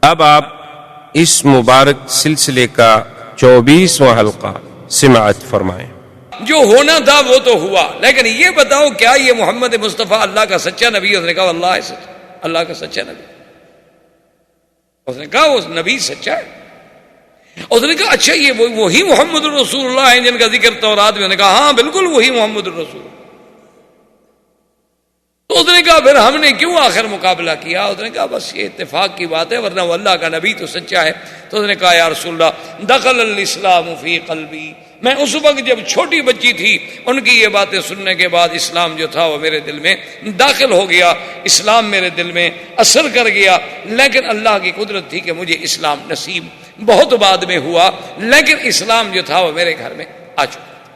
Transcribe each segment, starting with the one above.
اب آپ اس مبارک سلسلے کا 24واں حلقہ سماعت فرمائیں۔ جو ہونا تھا وہ تو ہوا، لیکن یہ بتاؤ کیا یہ محمد مصطفیٰ اللہ کا سچا نبی؟ اس نے کہا اللہ ہے سچا، اللہ کا سچا نبی۔ اس نے کہا وہ نبی سچا ہے۔ اس نے کہا اچھا یہ وہی محمد الرسول اللہ ہیں جن کا ذکر تورات میں؟ نے کہا ہاں بالکل وہی محمد الرسول۔ تو اس نے کہا پھر ہم نے کیوں آخر مقابلہ کیا؟ اس نے کہا بس یہ اتفاق کی بات ہے، ورنہ وہ اللہ کا نبی تو سچا ہے۔ تو اس نے کہا یا رسول اللہ دخل الاسلام فی قلبی، میں اس وقت جب چھوٹی بچی تھی ان کی یہ باتیں سننے کے بعد اسلام جو تھا وہ میرے دل میں داخل ہو گیا، اسلام میرے دل میں اثر کر گیا، لیکن اللہ کی قدرت تھی کہ مجھے اسلام نصیب بہت بعد میں ہوا، لیکن اسلام جو تھا وہ میرے گھر میں آ چکا تھا۔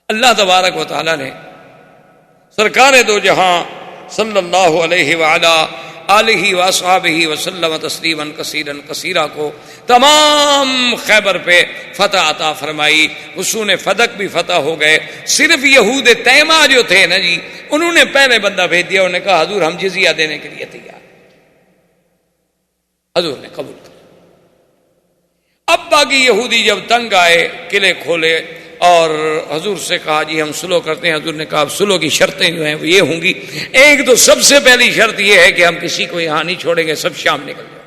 اللہ تبارک و تعالی نے سرکار دو جہاں صلی اللہ علیہ وعلا آلہ واصحابہ وسلم تسلیما کثیرا کثیرا کو تمام خیبر پہ فتح عطا فرمائی، حصون فدق بھی فتح ہو گئے۔ صرف یہود تیمہ جو تھے نا جی، انہوں نے پہلے بندہ بھیج دیا، انہوں نے کہا حضور ہم جزیہ دینے کے لیے تیار۔ حضور نے قبول کر۔ اب باقی یہودی جب تنگ آئے، قلعے کھولے اور حضور سے کہا جی ہم سلو کرتے ہیں۔ حضور نے کہا سلو کی شرطیں جو ہیں وہ یہ ہوں گی، ایک تو سب سے پہلی شرط یہ ہے کہ ہم کسی کو یہاں نہیں چھوڑیں گے، سب شام نکل جاؤ،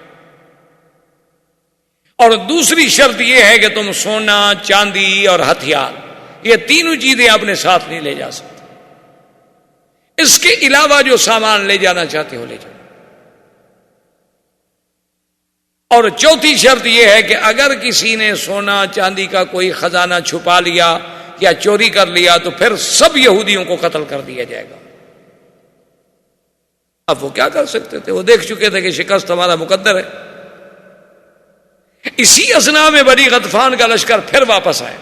اور دوسری شرط یہ ہے کہ تم سونا چاندی اور ہتھیار یہ تینوں چیزیں اپنے ساتھ نہیں لے جا سکتے، اس کے علاوہ جو سامان لے جانا چاہتے ہو لے جاؤ۔ اور چوتھی شرط یہ ہے کہ اگر کسی نے سونا چاندی کا کوئی خزانہ چھپا لیا یا چوری کر لیا تو پھر سب یہودیوں کو قتل کر دیا جائے گا۔ اب وہ کیا کر سکتے تھے؟ وہ دیکھ چکے تھے کہ شکست ہمارا مقدر ہے۔ اسی اثنا میں بنی غطفان کا لشکر پھر واپس آیا۔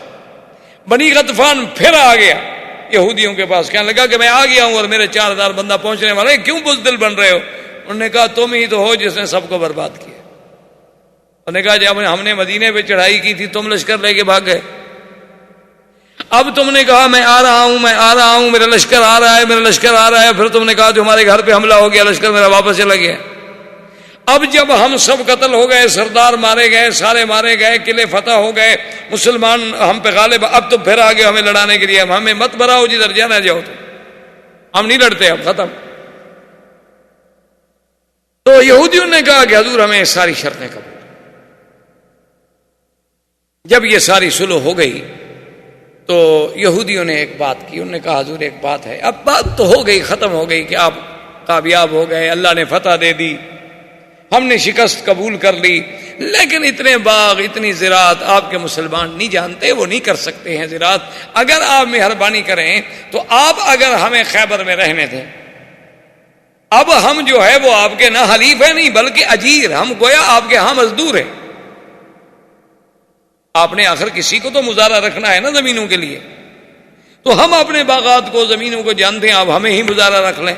بنی غطفان پھر آ گیا یہودیوں کے پاس، کہنے لگا کہ میں آ گیا ہوں اور میرے 4000 بندہ پہنچنے والے، کیوں بزدل بن رہے ہو؟ انہوں نے کہا تم ہی تو ہو جس نے سب کو برباد کیا۔ انہوں نے کہا جب ہم نے مدینے پہ چڑھائی کی تھی تم لشکر لے کے بھاگ گئے، اب تم نے کہا میں آ رہا ہوں، میں آ رہا ہوں، میرا لشکر آ رہا ہے، میرا لشکر آ رہا ہے، پھر تم نے کہا جو ہمارے گھر پہ حملہ ہو گیا لشکر میرا واپس چلا گیا۔ اب جب ہم سب قتل ہو گئے، سردار مارے گئے، سارے مارے گئے، قلعے فتح ہو گئے، مسلمان ہم پہ غالب، اب تو پھر آگے ہمیں لڑانے کے لیے ہمیں مت بھراؤ، جدھر جانا جاؤ، تو ہم نہیں لڑتے، اب ختم۔ تو یہودیوں نے کہا کہ حضور ہمیں ساری شرطیں قبول۔ جب یہ ساری سلو ہو گئی تو یہودیوں نے ایک بات کی، انہوں نے کہا حضور ایک بات ہے، اب بات تو ہو گئی، ختم ہو گئی کہ آپ کامیاب ہو گئے، اللہ نے فتح دے دی، ہم نے شکست قبول کر لی، لیکن اتنے باغ اتنی زراعت آپ کے مسلمان نہیں جانتے، وہ نہیں کر سکتے ہیں زراعت، اگر آپ مہربانی کریں تو آپ اگر ہمیں خیبر میں رہنے دیں، اب ہم جو ہے وہ آپ کے نہ حلیف ہیں نہیں بلکہ اجیر، ہم گویا آپ کے ہاں مزدور ہیں۔ آپ نے آخر کسی کو تو مزارہ رکھنا ہے نا زمینوں کے لیے، تو ہم اپنے باغات کو زمینوں کو جانتے ہیں، آپ ہمیں ہی مزارہ رکھ لیں۔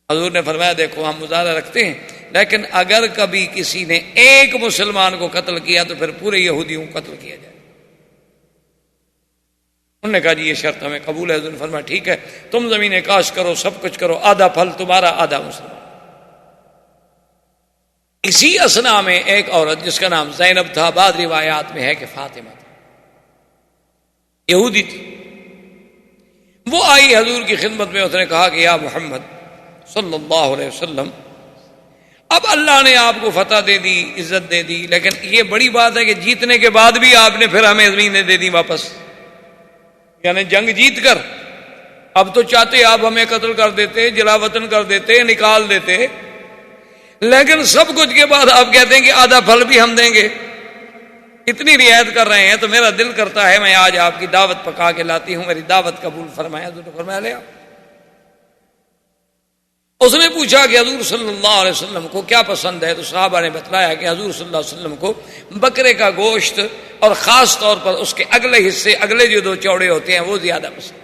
حضور نے فرمایا دیکھو ہم مزارہ رکھتے ہیں، لیکن اگر کبھی کسی نے ایک مسلمان کو قتل کیا تو پھر پورے یہودیوں کو قتل کیا جائے۔ انہوں نے کہا جی یہ شرط ہمیں قبول ہے۔ حضور نے فرمایا ٹھیک ہے، تم زمینیں کاشت کرو، سب کچھ کرو، آدھا پھل تمہارا آدھا مسلمان۔ اسی اثنا میں ایک عورت جس کا نام زینب تھا، بعض روایات میں ہے کہ فاطمہ تھا، یہودی تھی، وہ آئی حضور کی خدمت میں، اس نے کہا کہ یا محمد صلی اللہ علیہ وسلم اب اللہ نے آپ کو فتح دے دی، عزت دے دی، لیکن یہ بڑی بات ہے کہ جیتنے کے بعد بھی آپ نے پھر ہمیں زمینیں دے دی واپس، یعنی جنگ جیت کر اب تو چاہتے آپ ہمیں قتل کر دیتے، جلا وطن کر دیتے، نکال دیتے، لیکن سب کچھ کے بعد آپ کہتے ہیں کہ آدھا پھل بھی ہم دیں گے، اتنی رعایت کر رہے ہیں تو میرا دل کرتا ہے میں آج آپ کی دعوت پکا کے لاتی ہوں، میری دعوت قبول فرمایا۔ حضور نے فرمایا لے آؤ۔ اس نے پوچھا کہ حضور صلی اللہ علیہ وسلم کو کیا پسند ہے، تو صحابہ نے بتلایا کہ حضور صلی اللہ علیہ وسلم کو بکرے کا گوشت اور خاص طور پر اس کے اگلے حصے، اگلے جو دو چوڑے ہوتے ہیں وہ زیادہ پسند،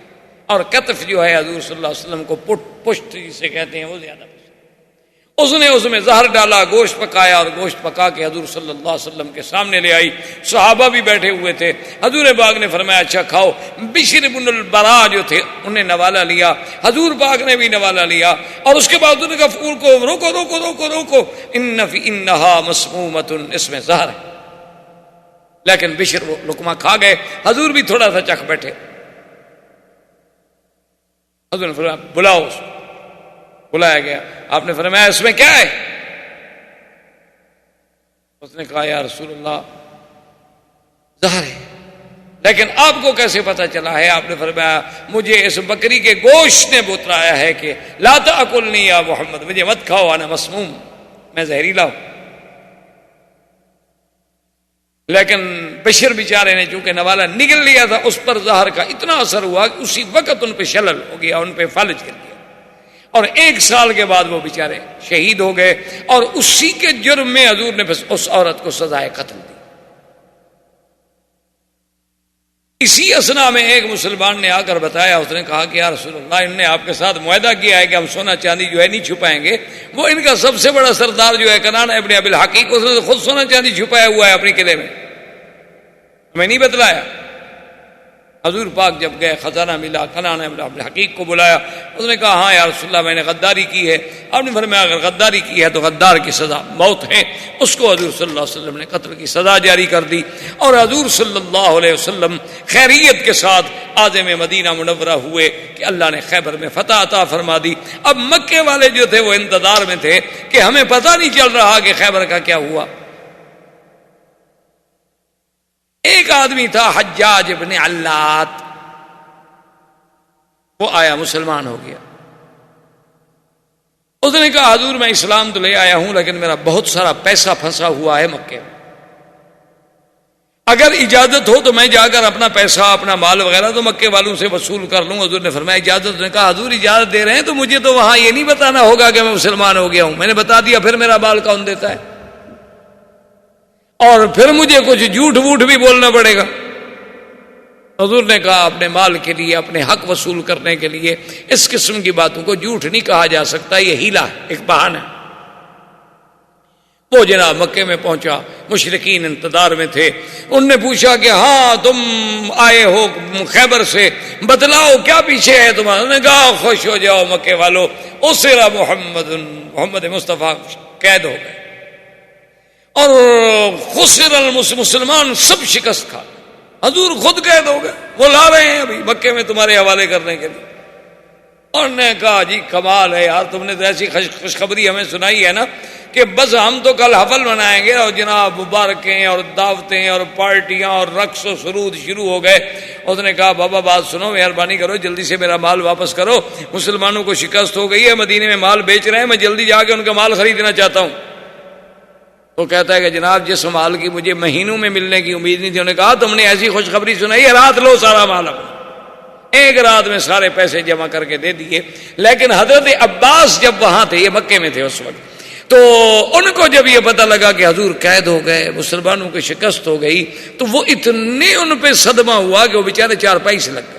اور کتف جو ہے حضور صلی اللہ علیہ وسلم کو پشت جسے کہتے ہیں وہ زیادہ پسند۔ اس نے اس میں زہر ڈالا، گوشت پکایا، اور گوشت پکا کے حضور صلی اللہ علیہ وسلم کے سامنے لے آئی. صحابہ بھی بیٹھے ہوئے تھے. حضور پاک نے فرمایا اچھا کھاؤ. بشر بن البراء جو تھے انہیں نوالا لیا، حضور پاک نے بھی نوالا لیا، اور اس کے بعد انہوں نے کہا فول کو روکو روکو روکو روکو، انہا مسمومۃ، اس میں زہر ہے. لیکن بشر وہ لقمہ کھا گئے، حضور بھی تھوڑا سا چکھ بیٹھے. حضور نے فرمایا بلاؤ اس کو. بلایا گیا. آپ نے فرمایا اس میں کیا ہے؟ اس نے کہا یا رسول اللہ زہر ہے. لیکن آپ کو کیسے پتا چلا ہے؟ آپ نے فرمایا مجھے اس بکری کے گوشت نے بتلایا ہے کہ لا تاکلنی یا محمد، مجھے مت کھاؤ، انا مسموم، میں زہریلا ہوں. لیکن بشر بیچارے نے چونکہ نوالا نگل لیا تھا، اس پر زہر کا اتنا اثر ہوا کہ اسی وقت ان پہ شلل ہو گیا، ان پہ فالج کر گیا، اور 1 سال کے بعد وہ بیچارے شہید ہو گئے. اور اسی کے جرم میں حضور نے بس اس عورت کو سزائے قتل دی. اسی اسنا میں ایک مسلمان نے آ کر بتایا، اس نے کہا کہ یا رسول اللہ انہوں نے آپ کے ساتھ معاہدہ کیا ہے کہ ہم سونا چاندی جو ہے نہیں چھپائیں گے. وہ ان کا سب سے بڑا سردار جو ہے کنانہ ابن ابی الحقیق، اس نے خود سونا چاندی چھپایا ہوا ہے اپنے قلعے میں، ہمیں نہیں بتلایا. حضور پاک جب گئے خزانہ ملا، کنانہ ابن ابی الحقیق کو بلایا. اس نے کہا ہاں یا رسول اللہ میں نے غداری کی ہے. آپ نے فرمایا اگر غداری کی ہے تو غدار کی سزا موت ہے. اس کو حضور صلی اللہ علیہ وسلم نے قتل کی سزا جاری کر دی. اور حضور صلی اللہ علیہ وسلم خیریت کے ساتھ عازم مدینہ منورہ ہوئے کہ اللہ نے خیبر میں فتح عطا فرما دی. اب مکے والے جو تھے وہ انتظار میں تھے کہ ہمیں پتہ نہیں چل رہا کہ خیبر کا کیا ہوا. ایک آدمی تھا حجاج ابن علات، وہ آیا مسلمان ہو گیا. اس نے کہا حضور میں اسلام تو لے آیا ہوں لیکن میرا بہت سارا پیسہ پھنسا ہوا ہے مکے میں، اگر اجازت ہو تو میں جا کر اپنا پیسہ اپنا مال وغیرہ تو مکے والوں سے وصول کر لوں. حضور نے فرمایا اجازت؟ نے کہا حضور اجازت دے رہے ہیں تو مجھے تو وہاں یہ نہیں بتانا ہوگا کہ میں مسلمان ہو گیا ہوں. میں نے بتا دیا پھر میرا مال کون دیتا ہے؟ اور پھر مجھے کچھ جھوٹ ووٹ بھی بولنا پڑے گا. حضور نے کہا اپنے مال کے لیے، اپنے حق وصول کرنے کے لیے اس قسم کی باتوں کو جھوٹ نہیں کہا جا سکتا، یہ ہیلا ہے، ایک بہانہ ہے. وہ جناب مکے میں پہنچا، مشرکین انتظار میں تھے. ان نے پوچھا کہ ہاں تم آئے ہو خیبر سے، بتلاؤ کیا پیچھے ہے تمہارا؟ انہوں نے کہا خوش ہو جاؤ مکے والو، اسرا محمد مصطفیٰ قید ہو گئے، اور خسر مسلمان سب شکست کھا. حضور خود قید ہو گئے، وہ لا رہے ہیں ابھی مکے میں تمہارے حوالے کرنے کے لیے. اور نے کہا جی کمال ہے یار، تم نے تو ایسی خوشخبری ہمیں سنائی ہے نا کہ بس ہم تو کل حفل منائیں گے، اور جناب مبارکیں اور دعوتیں اور پارٹیاں اور رقص و سرود شروع ہو گئے. اس نے کہا بابا بات سنو، مہربانی کرو جلدی سے میرا مال واپس کرو، مسلمانوں کو شکست ہو گئی ہے، مدینے میں مال بیچ رہے ہیں، میں جلدی جا کے ان کا مال خریدنا چاہتا ہوں. وہ کہتا ہے کہ جناب جس مال کی مجھے مہینوں میں ملنے کی امید نہیں تھی. انہوں نے کہا تم نے ایسی خوشخبری سنائی ہے، رات لو سارا مال اپنا. ایک رات میں سارے پیسے جمع کر کے دے دیے. لیکن حضرت عباس جب وہاں تھے، یہ مکے میں تھے اس وقت، تو ان کو جب یہ پتہ لگا کہ حضور قید ہو گئے، مسلمانوں کی شکست ہو گئی، تو وہ اتنے ان پہ صدمہ ہوا کہ وہ بیچارے چارپائی سے لگ گئے.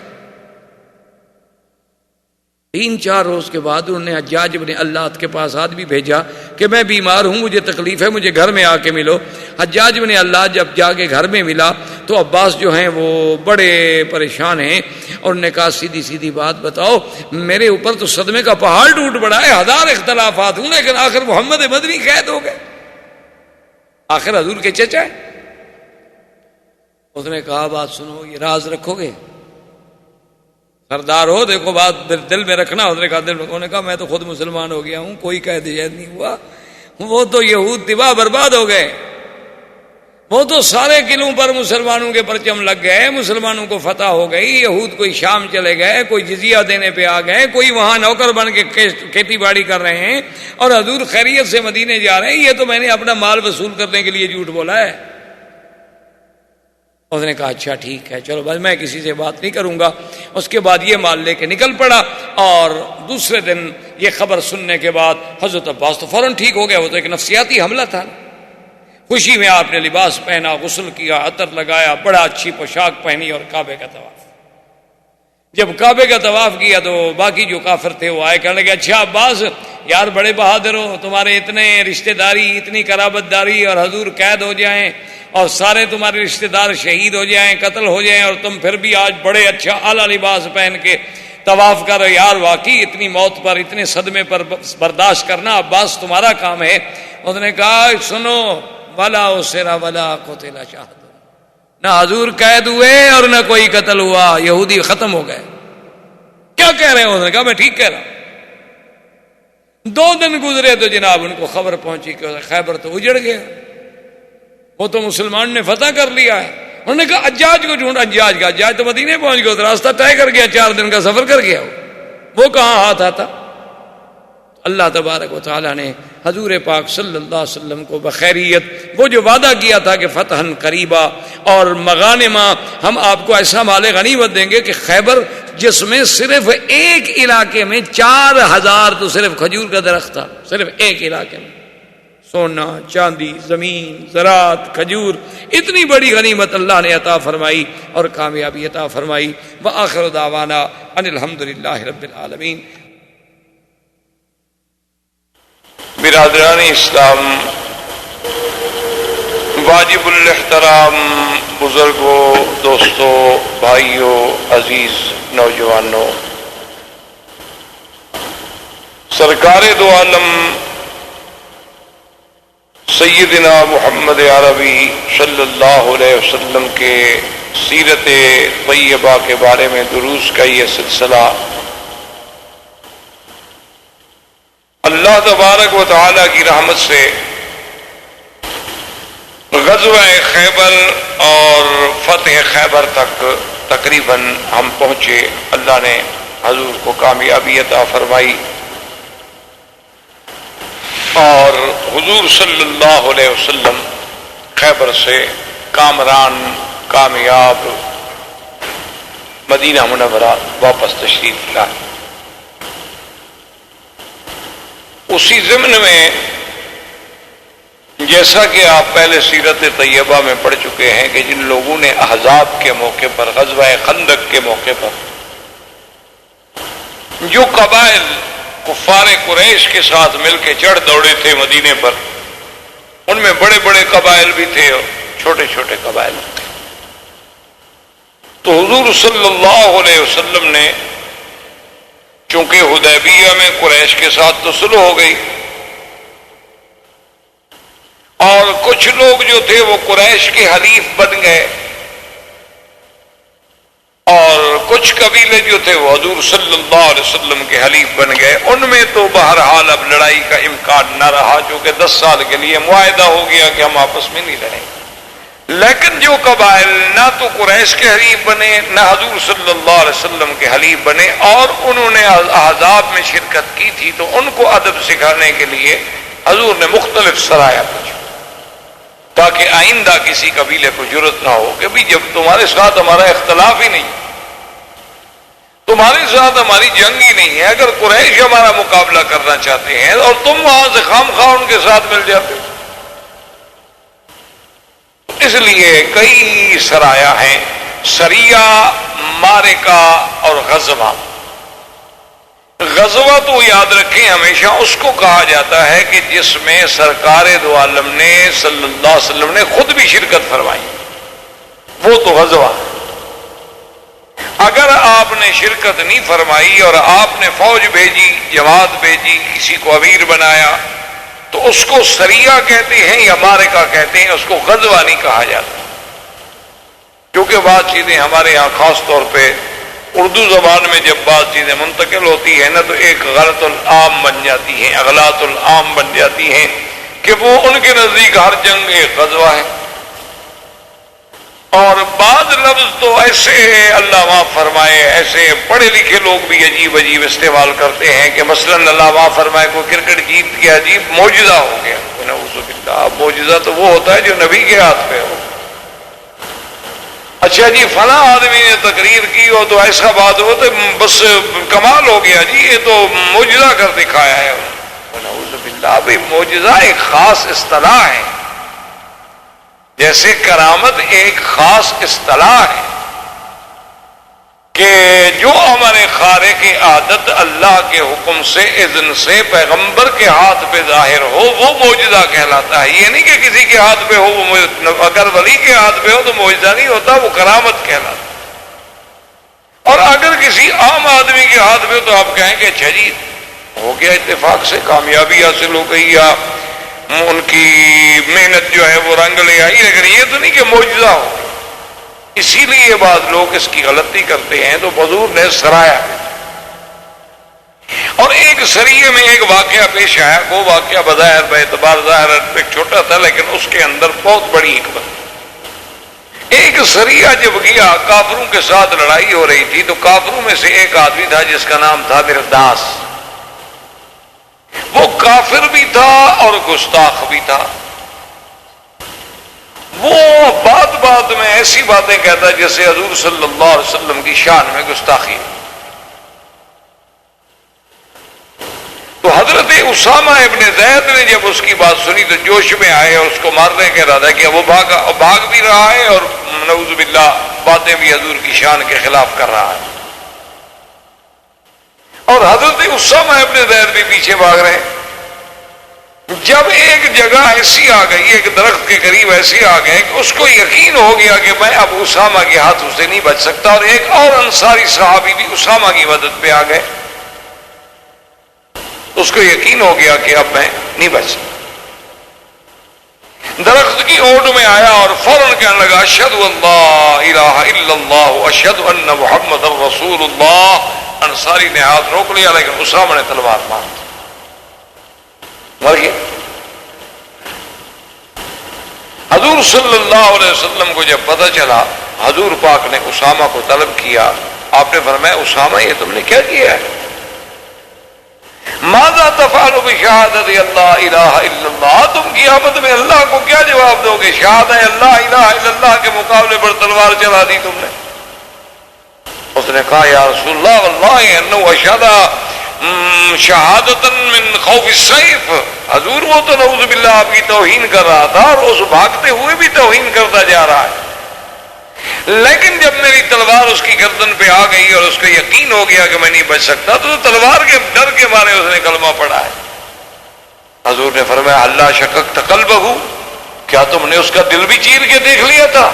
3-4 روز کے بعد انہوں نے حجاج بن علات کے پاس آدمی بھیجا کہ میں بیمار ہوں، مجھے تکلیف ہے، مجھے گھر میں آ کے ملو. حجاج بن علات جب جا کے گھر میں ملا تو عباس جو ہیں وہ بڑے پریشان ہیں، اور انہوں نے کہا سیدھی سیدھی بات بتاؤ، میرے اوپر تو صدمے کا پہاڑ ٹوٹ پڑا ہے، 1000 اختلافات ہوں، لیکن آخر محمد مدنی قید ہو گئے، آخر حضور کے چچا ہے. اس نے کہا بات سنو، یہ راز رکھو گے؟ سردار ہو، دیکھو بات دل میں رکھنا. اس نے کہا دل میں. انہوں نے کہا میں تو خود مسلمان ہو گیا ہوں، کوئی قید جید نہیں ہوا. وہ تو یہود تباہ برباد ہو گئے، وہ تو سارے قلعوں پر مسلمانوں کے پرچم لگ گئے، مسلمانوں کو فتح ہو گئی. یہود کوئی شام چلے گئے، کوئی جزیہ دینے پہ آ گئے، کوئی وہاں نوکر بن کے کھیتی باڑی کر رہے ہیں، اور حضور خیریت سے مدینے جا رہے ہیں. یہ تو میں نے اپنا مال وصول کرنے کے لیے جھوٹ بولا ہے. اس نے کہا اچھا ٹھیک ہے، چلو بس میں کسی سے بات نہیں کروں گا. اس کے بعد یہ مال لے کے نکل پڑا، اور دوسرے دن یہ خبر سننے کے بعد حضرت عباس تو فوراً ٹھیک ہو گیا. وہ تو ایک نفسیاتی حملہ تھا. خوشی میں آپ نے لباس پہنا، غسل کیا، عطر لگایا، بڑا اچھی پوشاک پہنی اور کعبے کا طواف. جب کعبے کا طواف کیا تو باقی جو کافر تھے وہ آئے، کہنے لگے اچھا عباس یار بڑے بہادر ہو، تمہارے اتنے رشتہ داری، اتنی قرابت داری، اور حضور قید ہو جائیں اور سارے تمہارے رشتہ دار شہید ہو جائیں، قتل ہو جائیں، اور تم پھر بھی آج بڑے اچھا اعلیٰ لباس پہن کے طواف کر رہے، یار واقعی اتنی موت پر، اتنے صدمے پر برداشت کرنا عباس تمہارا کام ہے۔ اس نے کہا سنو، ولا اسرا ولا قتل شہید، نہ حضور قید ہوئے اور نہ کوئی قتل ہوا، یہودی ختم ہو گئے۔ کیا کہہ رہے ہیں؟ انہوں نے کہا میں ٹھیک کہہ رہا ہوں۔ 2 دن گزرے تو جناب ان کو خبر پہنچی کہ خیبر تو اجڑ گیا، وہ تو مسلمان نے فتح کر لیا ہے۔ انہوں نے کہا حجاج کو ڈھونڈ، حجاج کا، حجاج تو مدینے پہنچ گیا، تو راستہ طے کر گیا، 4 دن کا سفر کر گیا، وہ کہاں ہاتھ آتا۔ اللہ تبارک و تعالیٰ نے حضور پاک صلی اللہ علیہ وسلم کو بخیریت وہ جو وعدہ کیا تھا کہ فتحً قریبا اور مغانمہ، ہم آپ کو ایسا مال غنیمت دیں گے کہ خیبر جس میں صرف ایک علاقے میں 4000 تو صرف کھجور کا درخت تھا، صرف ایک علاقے میں، سونا چاندی زمین زراعت کھجور، اتنی بڑی غنیمت اللہ نے عطا فرمائی اور کامیابی عطا فرمائی۔ وآخر دعوانا ان الحمدللہ رب العالمین۔ برادران اسلام، واجب الاحترام بزرگوں، دوستوں، بھائیوں، عزیز نوجوانوں، سرکار دو عالم سیدنا محمد عربی صلی اللہ علیہ وسلم کے سیرت طیبہ کے بارے میں دروس کا یہ سلسلہ اللہ تبارک و تعالی کی رحمت سے غزوہ خیبر اور فتح خیبر تک تقریباً ہم پہنچے۔ اللہ نے حضور کو کامیابی عطا فرمائی اور حضور صلی اللہ علیہ وسلم خیبر سے کامران کامیاب مدینہ منورہ واپس تشریف لائے۔ اسی ضمن میں جیسا کہ آپ پہلے سیرت طیبہ میں پڑھ چکے ہیں کہ جن لوگوں نے احزاب کے موقع پر، غزوہ خندق کے موقع پر جو قبائل کفار قریش کے ساتھ مل کے چڑھ دوڑے تھے مدینے پر، ان میں بڑے بڑے قبائل بھی تھے اور چھوٹے چھوٹے قبائل بھی تھے۔ تو حضور صلی اللہ علیہ وسلم نے چونکہ حدیبیہ میں قریش کے ساتھ تو صلح ہو گئی اور کچھ لوگ جو تھے وہ قریش کے حلیف بن گئے اور کچھ قبیلے جو تھے وہ حضور صلی اللہ علیہ وسلم کے حلیف بن گئے۔ ان میں تو بہرحال اب لڑائی کا امکان نہ رہا، چونکہ 10 سال کے لیے معاہدہ ہو گیا کہ ہم آپس میں نہیں لڑیں گے۔ لیکن جو قبائل نہ تو قریش کے حلیف بنے نہ حضور صلی اللہ علیہ وسلم کے حلیف بنے اور انہوں نے احزاب میں شرکت کی تھی، تو ان کو ادب سکھانے کے لیے حضور نے مختلف سرایا بھیجا تاکہ آئندہ کسی قبیلے کو جرأت نہ ہو کہ بھی جب تمہارے ساتھ ہمارا اختلاف ہی نہیں، تمہارے ساتھ ہماری جنگ ہی نہیں ہے، اگر قریش ہمارا مقابلہ کرنا چاہتے ہیں اور تم وہاں سے خام خواہ ان کے ساتھ مل جاتے ہو۔ اس لیے کئی سرایا ہیں، سریہ، مارکہ اور غزوہ۔ غزوہ تو یاد رکھیں ہمیشہ اس کو کہا جاتا ہے کہ جس میں سرکار دو عالم نے صلی اللہ علیہ وسلم نے خود بھی شرکت فرمائی، وہ تو غزوہ۔ اگر آپ نے شرکت نہیں فرمائی اور آپ نے فوج بھیجی، جماعت بھیجی، کسی کو امیر بنایا، تو اس کو سریہ کہتے ہیں یا مارکہ کہتے ہیں، اس کو غزوہ نہیں کہا جاتا۔ کیونکہ بعض چیزیں ہمارے ہاں خاص طور پہ اردو زبان میں جب بعض چیزیں منتقل ہوتی ہیں نا تو ایک غلط العام بن جاتی ہیں، اغلاط العام بن جاتی ہیں کہ وہ ان کے نزدیک ہر جنگ ایک غزوہ ہے۔ اور بعض لفظ تو ایسے اللہ معاف فرمائے، ایسے پڑھے لکھے لوگ بھی عجیب عجیب استعمال کرتے ہیں کہ مثلا اللہ معاف فرمائے کوئی کرکٹ جیت گیا، عجیب معجزہ ہو گیا۔ نعوذ باللہ، معجزہ تو وہ ہوتا ہے جو نبی کے ہاتھ پہ ہو۔ اچھا جی فلاں آدمی نے تقریر کی ہو تو ایسا بات ہو تو بس کمال ہو گیا جی، یہ تو معجزہ کر دکھایا ہے۔ نعوذ باللہ، بھائی معجزہ ایک خاص اصطلاح ہے، جیسے کرامت ایک خاص اصطلاح ہے کہ جو ہمارے خارق عادت اللہ کے حکم سے اذن سے پیغمبر کے ہاتھ پہ ظاہر ہو وہ معجزہ کہلاتا ہے. یہ نہیں کہ کسی کے ہاتھ پہ ہو وہ اگر ولی کے ہاتھ پہ ہو تو معجزہ نہیں ہوتا, وہ کرامت کہلاتا ہے. اور اگر کسی عام آدمی کے ہاتھ پہ ہو تو آپ کہیں کہ اچھا جی ہو گیا, اتفاق سے کامیابی حاصل ہو گئی یا ان کی محنت جو ہے وہ رنگ لے آئی, لیکن یہ تو نہیں کہ معجزہ ہو. اسی لیے بعض لوگ اس کی غلطی کرتے ہیں. تو حضور نے سرایا اور ایک سریے میں ایک واقعہ پیش آیا. وہ واقعہ بظاہر باعتبار ظاہر ایک چھوٹا تھا لیکن اس کے اندر بہت بڑی حکمت. ایک سریہ جب گیا, کافروں کے ساتھ لڑائی ہو رہی تھی, تو کافروں میں سے ایک آدمی تھا جس کا نام تھا مرداس. وہ کافر بھی تھا اور گستاخ بھی تھا. وہ بات بات میں ایسی باتیں کہتا جیسے حضور صلی اللہ علیہ وسلم کی شان میں گستاخی. تو حضرت اسامہ ابن زید نے جب اس کی بات سنی تو جوش میں آئے اور اس کو مارنے کا ارادہ کیا. وہ بھاگ بھی رہا ہے اور نعوذ باللہ باتیں بھی حضور کی شان کے خلاف کر رہا ہے. اور حضرت اسامہ ابن زید بھی پیچھے بھاگ رہے ہیں. جب ایک جگہ ایسی آ گئی, ایک درخت کے قریب ایسی آ گئے کہ اس کو یقین ہو گیا کہ میں اب اسامہ کے ہاتھوں سے نہیں بچ سکتا, اور ایک اور انصاری صحابی بھی اسامہ کی مدد پہ آ گئے. اس کو یقین ہو گیا کہ اب میں نہیں بچ سکتا. درخت کی اوٹ میں آیا اور فوراً کہنے لگا اشہد ان لا الہ الا اللہ اشہد ان محمد رسول اللہ. انصاری نے ہاتھ روک لیا لیکن اسامہ نے تلوار مار دی, مر گیا. حضور صلی اللہ علیہ وسلم کو جب پتہ چلا, حضور پاک نے اسامہ کو طلب کیا. آپ نے فرمایا اسامہ یہ تم نے کیا کیا ہے؟ ماذا تفعل بشہادت اللہ الہ الا اللہ. تم قیامت میں اللہ کو کیا جواب دو گے؟ شہادت اللہ الہ الا اللہ کے مقابلے پر تلوار چلا دی تم نے. اس نے کہا یا رسول اللہ واللہ انہ اشہد شہادتا من خوف السیف. حضور وہ تو نعوذ باللہ آپ کی توہین کر رہا تھا اور اس بھاگتے ہوئے بھی توہین کرتا جا رہا ہے, لیکن جب میری تلوار اس کی گردن پہ آ گئی اور اس کو یقین ہو گیا کہ میں نہیں بچ سکتا تو تلوار کے ڈر کے مارے اس نے کلمہ پڑھا ہے. حضور نے فرمایا اللہ شککت قلبہ, کیا تم نے اس کا دل بھی چیر کے دیکھ لیا تھا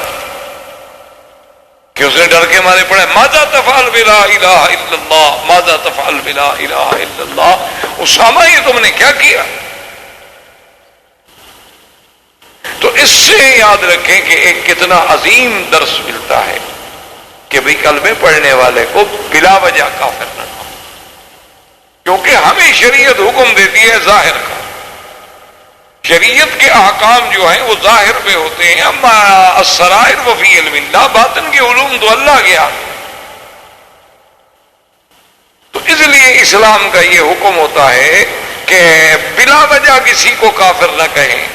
کہ اس نے ڈر کے مارے پڑھا ماذا تفعل بلا الہ الا اللہ ماذا تفعل بلا الہ الا اللہ. اسامہ یہ تم نے کیا کیا؟ تو اس سے یاد رکھیں کہ ایک کتنا عظیم درس ملتا ہے کہ بھئی کلمے پڑھنے والے کو بلا وجہ کافر نہ کہو, کیونکہ ہمیں شریعت حکم دیتی ہے ظاہر کا. شریعت کے احکام جو ہیں وہ ظاہر پہ ہوتے ہیں, اما السرائر وفی علم اللہ, باطن کے علوم تو اللہ گیا. تو اس لیے اسلام کا یہ حکم ہوتا ہے کہ بلا وجہ کسی کو کافر نہ کہیں,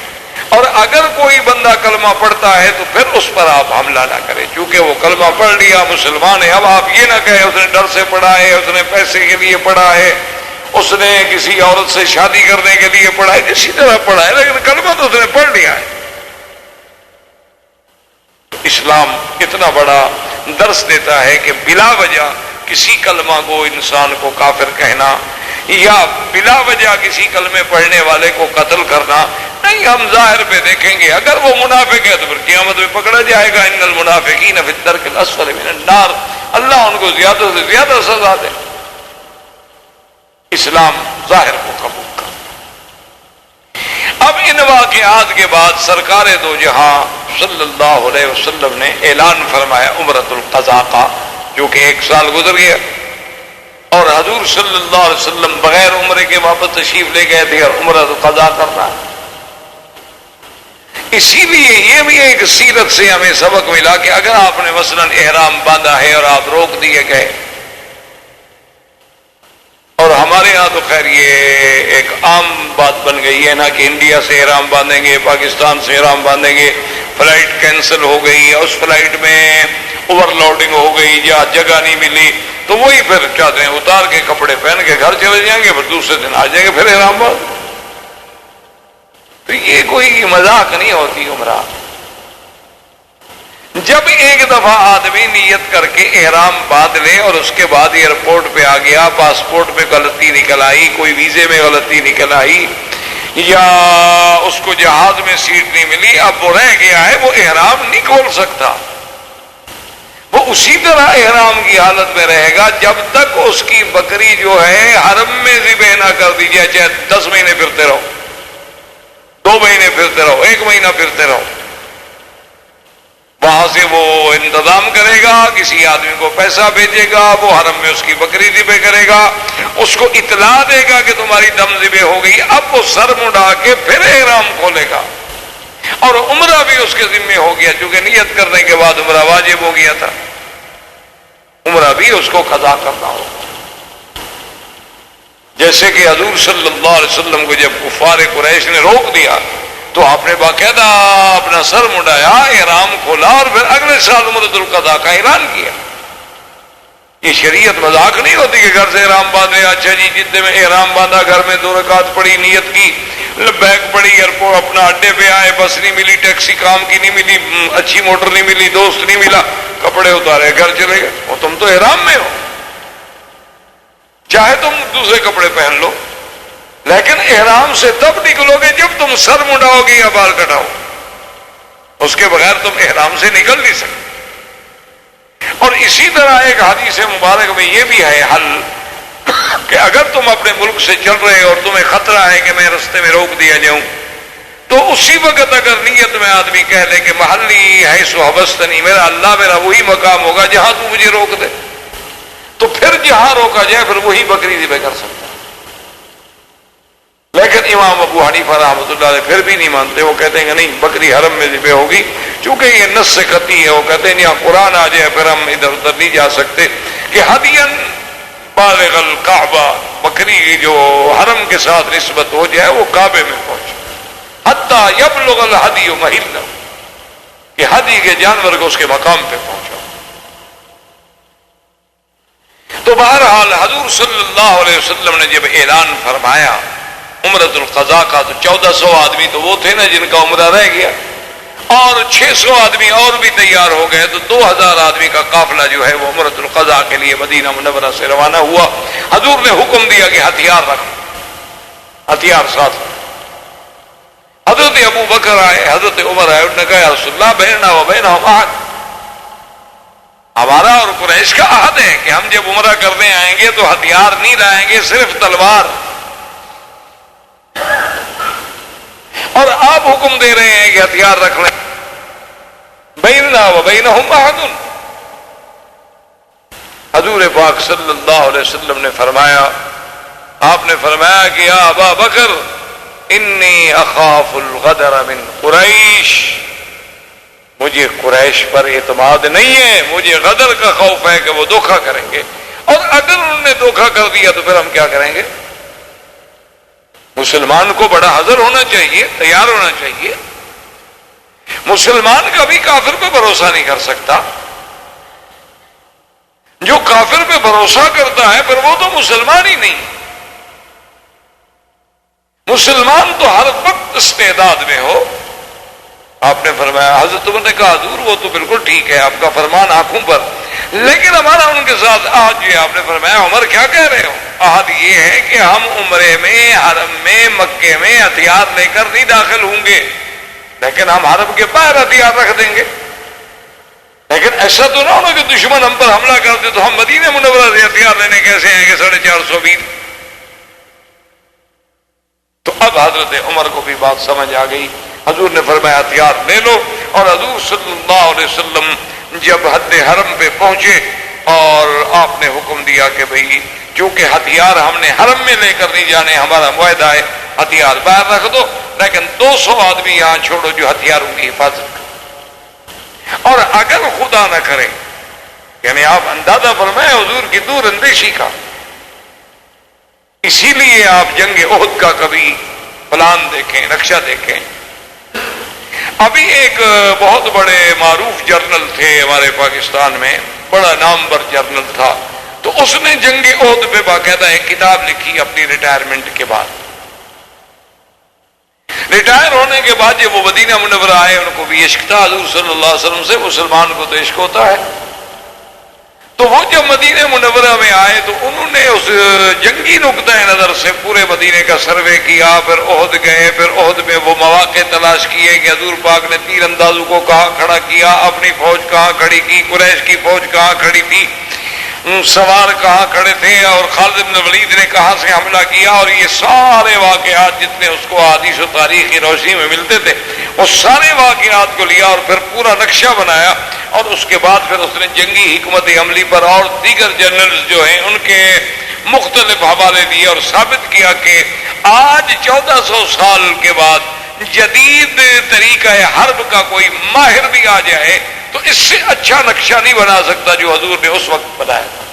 اور اگر کوئی بندہ کلمہ پڑھتا ہے تو پھر اس پر آپ حملہ نہ کریں, چونکہ وہ کلمہ پڑھ لیا مسلمان ہے. اب آپ یہ نہ کہیں اس نے ڈر سے پڑھا ہے, اس نے پیسے کے لیے پڑھا ہے, اس نے کسی عورت سے شادی کرنے کے لیے پڑھا ہے, کسی طرح پڑھا ہے, لیکن کلمہ تو اس نے پڑھ لیا ہے. اسلام اتنا بڑا درس دیتا ہے کہ بلا وجہ کسی کلمہ کو انسان کو کافر کہنا یا بلا وجہ کسی کلمے پڑھنے والے کو قتل کرنا نہیں. ہم ظاہر پہ دیکھیں گے, اگر وہ منافق ہے تو پھر قیامت میں پکڑا جائے گا. ان المنافقین فی الدرک الاسفل من النار, اللہ ان کو زیادہ سے زیادہ سزا دے. اسلام ظاہر کو قبول کر. اب ان واقعات کے بعد سرکار دو جہاں صلی اللہ علیہ وسلم نے اعلان فرمایا عمرۃ القضاء کا, جو کہ 1 سال گزر گیا اور حضور صلی اللہ علیہ وسلم بغیر عمرے کے واپس تشریف لے گئے تھے اور عمرۃ القضاء کرنا. اسی لیے یہ بھی ایک سیرت سے ہمیں سبق ملا کہ اگر آپ نے مثلا احرام باندھا ہے اور آپ روک دیے گئے, اور ہمارے ہاں تو خیر یہ ایک عام بات بن گئی ہے نا کہ انڈیا سے احرام باندھیں گے, پاکستان سے احرام باندھیں گے, فلائٹ کینسل ہو گئی, اس فلائٹ میں اوور لوڈنگ ہو گئی یا جگہ نہیں ملی, تو وہی پھر چاہتے ہیں اتار کے کپڑے پہن کے گھر چلے جائیں گے, پھر دوسرے دن آ جائیں گے پھر احرام باندھ. تو یہ کوئی مذاق نہیں ہوتی عمرہ. جب ایک دفعہ آدمی نیت کر کے احرام باندھ لے اور اس کے بعد ایئرپورٹ پہ آ گیا، پاسپورٹ میں غلطی نکل آئی، کوئی ویزے میں غلطی نکل آئی، یا اس کو جہاز میں سیٹ نہیں ملی، اب وہ رہ گیا ہے، وہ احرام نہیں کھول سکتا، وہ اسی طرح احرام کی حالت میں رہے گا جب تک اس کی بکری جو ہے حرم میں ذبح نہ کر دی جائے، چاہے 10 مہینے پھرتے رہو، 2 مہینے پھرتے رہو، 1 مہینہ پھرتے رہو، وہاں سے وہ انتظام کرے گا، کسی آدمی کو پیسہ بھیجے گا، وہ حرم میں اس کی بکری ذبح کرے گا، اس کو اطلاع دے گا کہ تمہاری دم ذبح ہو گئی، اب وہ سر مڑا کے پھر احرام کھولے گا، اور عمرہ بھی اس کے ذمہ ہو گیا، چونکہ نیت کرنے کے بعد عمرہ واجب ہو گیا تھا، عمرہ بھی اس کو قضا کرنا ہوگا۔ جیسے کہ حضور صلی اللہ علیہ وسلم کو جب کفار قریش نے روک دیا تو آپ نے باقاعدہ اپنا سر مڈایا، احرام کھولا، اور پھر اگلے سال عمرۃ القضاء کا اعلان کیا۔ یہ شریعت مذاق نہیں ہوتی کہ گھر سے احرام باندھے، اچھا جی جدے میں احرام باندھا، گھر میں 2 رکعت پڑھی، نیت کی، بیگ پڑی، ایئرپورٹ اپنا اڈے پہ آئے، بس نہیں ملی، ٹیکسی کام کی نہیں ملی، اچھی موٹر نہیں ملی، دوست نہیں ملا، کپڑے اتارے گھر چلے گئے، وہ تم تو احرام میں ہو، چاہے تم دوسرے کپڑے پہن لو، لیکن احرام سے تب نکلو گے جب تم سر منڈاؤ گے یا بال کٹاؤ، اس کے بغیر تم احرام سے نکل نہیں سکتے۔ اور اسی طرح ایک حدیث مبارک میں یہ بھی ہے حل کہ اگر تم اپنے ملک سے چل رہے اور تمہیں خطرہ ہے کہ میں رستے میں روک دیا جاؤں، تو اسی وقت اگر نیت میں آدمی کہہ لے کہ محلی ہے سو حبستنی، میرا اللہ میرا وہی مقام ہوگا جہاں تو مجھے روک دے، تو پھر جہاں روکا جائے پھر وہی بکری ذبح کر سکتا ہے۔ لیکن امام ابو حنیفہ رحمۃ اللہ علیہ پھر بھی نہیں مانتے، وہ کہتے ہیں کہ نہیں، بکری حرم میں ذبح ہوگی، چونکہ یہ نص سے قطعی ہے، وہ کہتے ہیں یہاں قرآن آ جائے پھر ہم ادھر ادھر نہیں جا سکتے، کہ ہدین بالغ الکعبہ، بکری جو حرم کے ساتھ نسبت ہو جائے وہ کعبے میں پہنچے، حتی یبلغ الہدی محلہ، کہ ہدی کے جانور کو اس کے مقام پہ پہنچا۔ تو بہرحال حضور صلی اللہ علیہ وسلم نے جب اعلان فرمایا عمرۃ القضاء کا، تو 1400 آدمی تو وہ تھے نا جن کا عمرہ رہ گیا، اور 600 آدمی اور بھی تیار ہو گئے، تو 2000 آدمی کا قافلہ جو ہے وہ عمرۃ القضاء کے لیے مدینہ منورہ سے روانہ ہوا۔ حضور نے حکم دیا کہ ہتھیار رکھو، ہتھیار ساتھ۔ حضرت ابو بکر آئے، حضرت عمر آئے، انہوں نے کہا یا رسول اللہ بیننا و بینہم عہد، ہمارا اور قریش کا عہد ہے کہ ہم جب عمرہ کرنے آئیں گے تو ہتھیار نہیں لائیں گے، صرف تلوار، اور آپ حکم دے رہے ہیں کہ ہتھیار رکھ لیں۔ بیننا و بینہم عہد، حضور پاک صلی اللہ علیہ وسلم نے فرمایا، آپ نے فرمایا کہ یا ابا بکر انی اخاف الغدر من قریش، مجھے قریش پر اعتماد نہیں ہے، مجھے غدر کا خوف ہے کہ وہ دھوکہ کریں گے، اور اگر انہوں نے دھوکہ کر دیا تو پھر ہم کیا کریں گے؟ مسلمان کو بڑا حذر ہونا چاہیے، تیار ہونا چاہیے۔ مسلمان کبھی کافر پہ بھروسہ نہیں کر سکتا، جو کافر پہ بھروسہ کرتا ہے پھر وہ تو مسلمان ہی نہیں۔ مسلمان تو ہر وقت استعداد میں ہو۔ آپ نے فرمایا، حضرت عمر نے کہا حضور وہ تو بالکل ٹھیک ہے، آپ کا فرمان آنکھوں پر، لیکن ہمارا ان کے ساتھ عہد جو ہے، آپ نے فرمایا عمر کیا کہہ رہے ہو؟ عہد یہ ہے کہ ہم عمرے میں، حرم میں، مکے میں ہتھیار لے کر نہیں داخل ہوں گے، لیکن ہم حرم کے باہر ہتھیار رکھ دیں گے۔ لیکن ایسا تو نہ ہونا کہ دشمن ہم پر حملہ کر دے تو ہم مدینہ منورہ سے ہتھیار لینے کیسے آئیں گے 450 ویر؟ تو اب حضرت عمر کو بھی بات سمجھ آ گئی، حضور نے فرمایا ہتھیار لے لو، اور حضور صلی اللہ علیہ وسلم جب حد حرم پہ پہنچے اور آپ نے حکم دیا کہ بھئی چونکہ ہتھیار ہم نے حرم میں لے کر نہیں جانے، ہمارا معاہدہ ہے، ہتھیار باہر رکھ دو، لیکن 200 آدمی یہاں چھوڑو جو ہتھیاروں کی حفاظت کریں، اور اگر خدا نہ کرے، یعنی آپ اندازہ فرمائیں حضور کی دور اندیشی کا، اسی لیے آپ جنگ احد کا کبھی پلان دیکھیں، نقشہ دیکھیں۔ ابھی ایک بہت بڑے معروف جرنل تھے ہمارے پاکستان میں، بڑا نامور جرنل تھا، تو اس نے جنگ احد پہ باقاعدہ ایک کتاب لکھی اپنی ریٹائرمنٹ کے بعد۔ ریٹائر ہونے کے بعد جب وہ مدینہ منورہ آئے ان کو بھی عشق تھا حضور صلی اللہ علیہ وسلم سے، مسلمان کو تو عشق ہوتا ہے. تو وہ جب مدینہ منورہ میں آئے تو انہوں نے اس جنگی نقطۂ نظر سے پورے مدینے کا سروے کیا، پھر احد گئے، پھر احد میں وہ مواقع تلاش کیے کہ حضور پاک نے تیر اندازوں کو کہاں کھڑا کیا، اپنی فوج کہاں کھڑی کی، قریش کی فوج کہاں کھڑی تھی، سوار کہاں کھڑے تھے، اور خالد بن ولید نے کہاں سے حملہ کیا، اور یہ سارے واقعات جتنے اس کو حدیث و تاریخ کی روشنی میں ملتے تھے وہ سارے واقعات کو لیا اور پھر پورا نقشہ بنایا. اور اس کے بعد پھر اس نے جنگی حکمت عملی پر اور دیگر جنرلز جو ہیں ان کے مختلف حوالے دیے اور ثابت کیا کہ آج 1400 سال کے بعد جدید طریقہ حرب کا کوئی ماہر بھی آ جائے تو اس سے اچھا نقشہ نہیں بنا سکتا جو حضور نے اس وقت بنایا تھا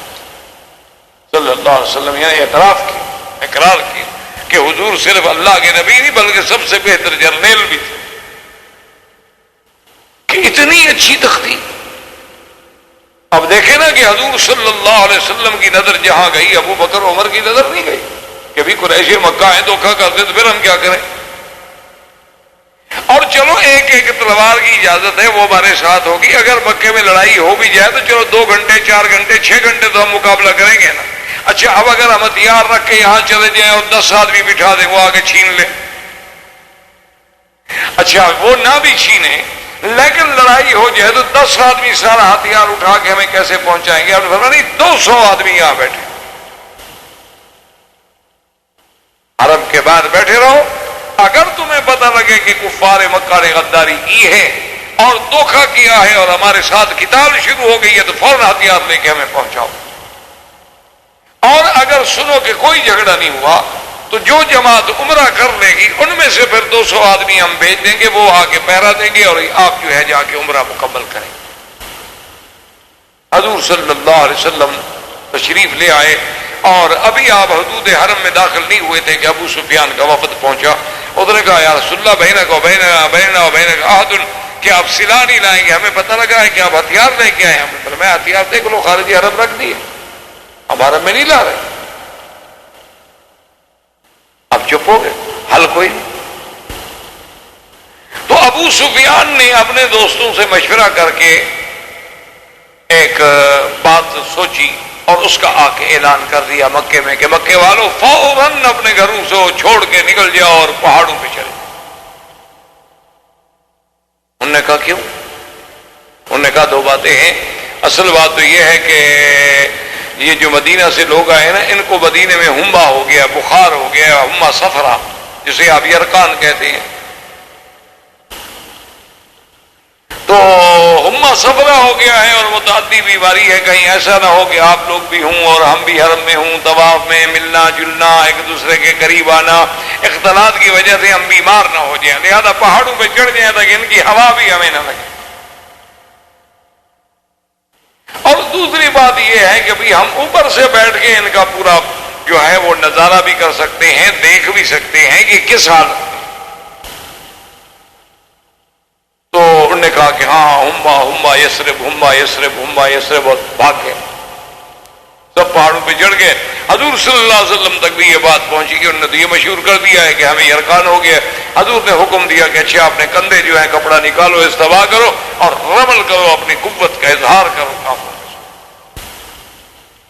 صلی اللہ علیہ وسلم. یعنی اعتراف کیا، اقرار کیا کہ حضور صرف اللہ کے نبی نہیں بلکہ سب سے بہتر جرنیل بھی تھے. کہ اتنی اچھی تخطیط. اب دیکھیں نا کہ حضور صلی اللہ علیہ وسلم کی نظر جہاں گئی ابو بکر عمر کی نظر نہیں گئی کہ بھی قریش مکہ ہیں دھوکہ کرتے تو پھر ہم کیا کریں. اور چلو ایک ایک تلوار کی اجازت ہے وہ ہمارے ساتھ ہوگی، اگر مکے میں لڑائی ہو بھی جائے تو چلو 2 گھنٹے 4 گھنٹے 6 گھنٹے تو ہم مقابلہ کریں گے نا. اچھا اب اگر ہم ہتھیار رکھ کے یہاں چلے جائیں اور 10 آدمی بٹھا دیں وہ آگے چھین لیں. اچھا وہ نہ بھی چھینے لیکن لڑائی ہو جائے تو 10 آدمی سارا ہتھیار اٹھا کے ہمیں کیسے پہنچائیں گے. آپ نے فرمایا نہیں 200 آدمی یہاں بیٹھے، عرب کے بعد بیٹھے رہو. اگر تمہیں پتہ لگے کہ کفار مکہ نے غداری کی ہے اور دھوکہ کیا ہے اور ہمارے ساتھ قتال شروع ہو گئی ہے تو فوراً ہتھیار لے کے ہمیں پہنچاؤ. اور اگر سنو کہ کوئی جھگڑا نہیں ہوا تو جو جماعت عمرہ کر لے گی ان میں سے پھر 200 آدمی ہم بھیج دیں گے، وہ آ کے پہرا دیں گے اور آپ جو ہے جا کے عمرہ مکمل کریں. حضور صلی اللہ علیہ وسلم تشریف لے آئے اور ابھی آپ حدود حرم میں داخل نہیں ہوئے تھے کہ ابو سفیان کا وفد پہنچا. اس نے کہا یا رسول اللہ بینک و بینک عہد، کہ آپ سلا نہیں لائیں گے، ہمیں پتہ لگا ہے کہ آپ ہتھیار لے کے آئے. ہم نے میں ہتھیار دیکھ لو خارجی حرم رکھ دیے، اب حرم میں نہیں لا رہے. اب چپ ہو گئے، حل کوئی نہیں. تو ابو سفیان نے اپنے دوستوں سے مشورہ کر کے ایک بات سوچی اور اس کا آ کے اعلان کر دیا مکے میں کہ مکے والوں فوراً اپنے گھروں سے چھوڑ کے نکل جاؤ اور پہاڑوں پہ چلے. انہوں نے کہا کیوں؟ انہوں نے کہا 2 باتیں ہیں. اصل بات تو یہ ہے کہ یہ جو مدینہ سے لوگ آئے نا ان کو مدینے میں ہما ہو گیا، بخار ہو گیا، ہما صفرا جسے آپ یرقان کہتے ہیں. تو ہما صفرا ہو گیا ہے اور متعدی بیماری ہے، کہیں ایسا نہ ہو کہ آپ لوگ بھی ہوں اور ہم بھی حرم میں ہوں، طواف میں ملنا جلنا ایک دوسرے کے قریب آنا، اختلاط کی وجہ سے ہم بیمار نہ ہو جائیں، لہذا پہاڑوں پہ چڑھ جائیں تاکہ ان کی ہوا بھی ہمیں نہ لگے. اور دوسری بات یہ ہے کہ بھی ہم اوپر سے بیٹھ کے ان کا پورا جو ہے وہ نظارہ بھی کر سکتے ہیں، دیکھ بھی سکتے ہیں کہ کس حالت. تو انہوں نے کہا کہ ہاں ہما یسرب اور بھاگ گئے. سب پہاڑوں پہ چڑھ گئے. حضور صلی اللہ علیہ وسلم تک بھی یہ بات پہنچی کہ انہوں نے تو یہ مشہور کر دیا ہے کہ ہمیں یرقان ہو گیا. حضور نے حکم دیا کہ اچھا اپنے کندھے جو ہیں کپڑا نکالو، استوا کرو اور رمل کرو، اپنی قوت کا اظہار کرو کافروں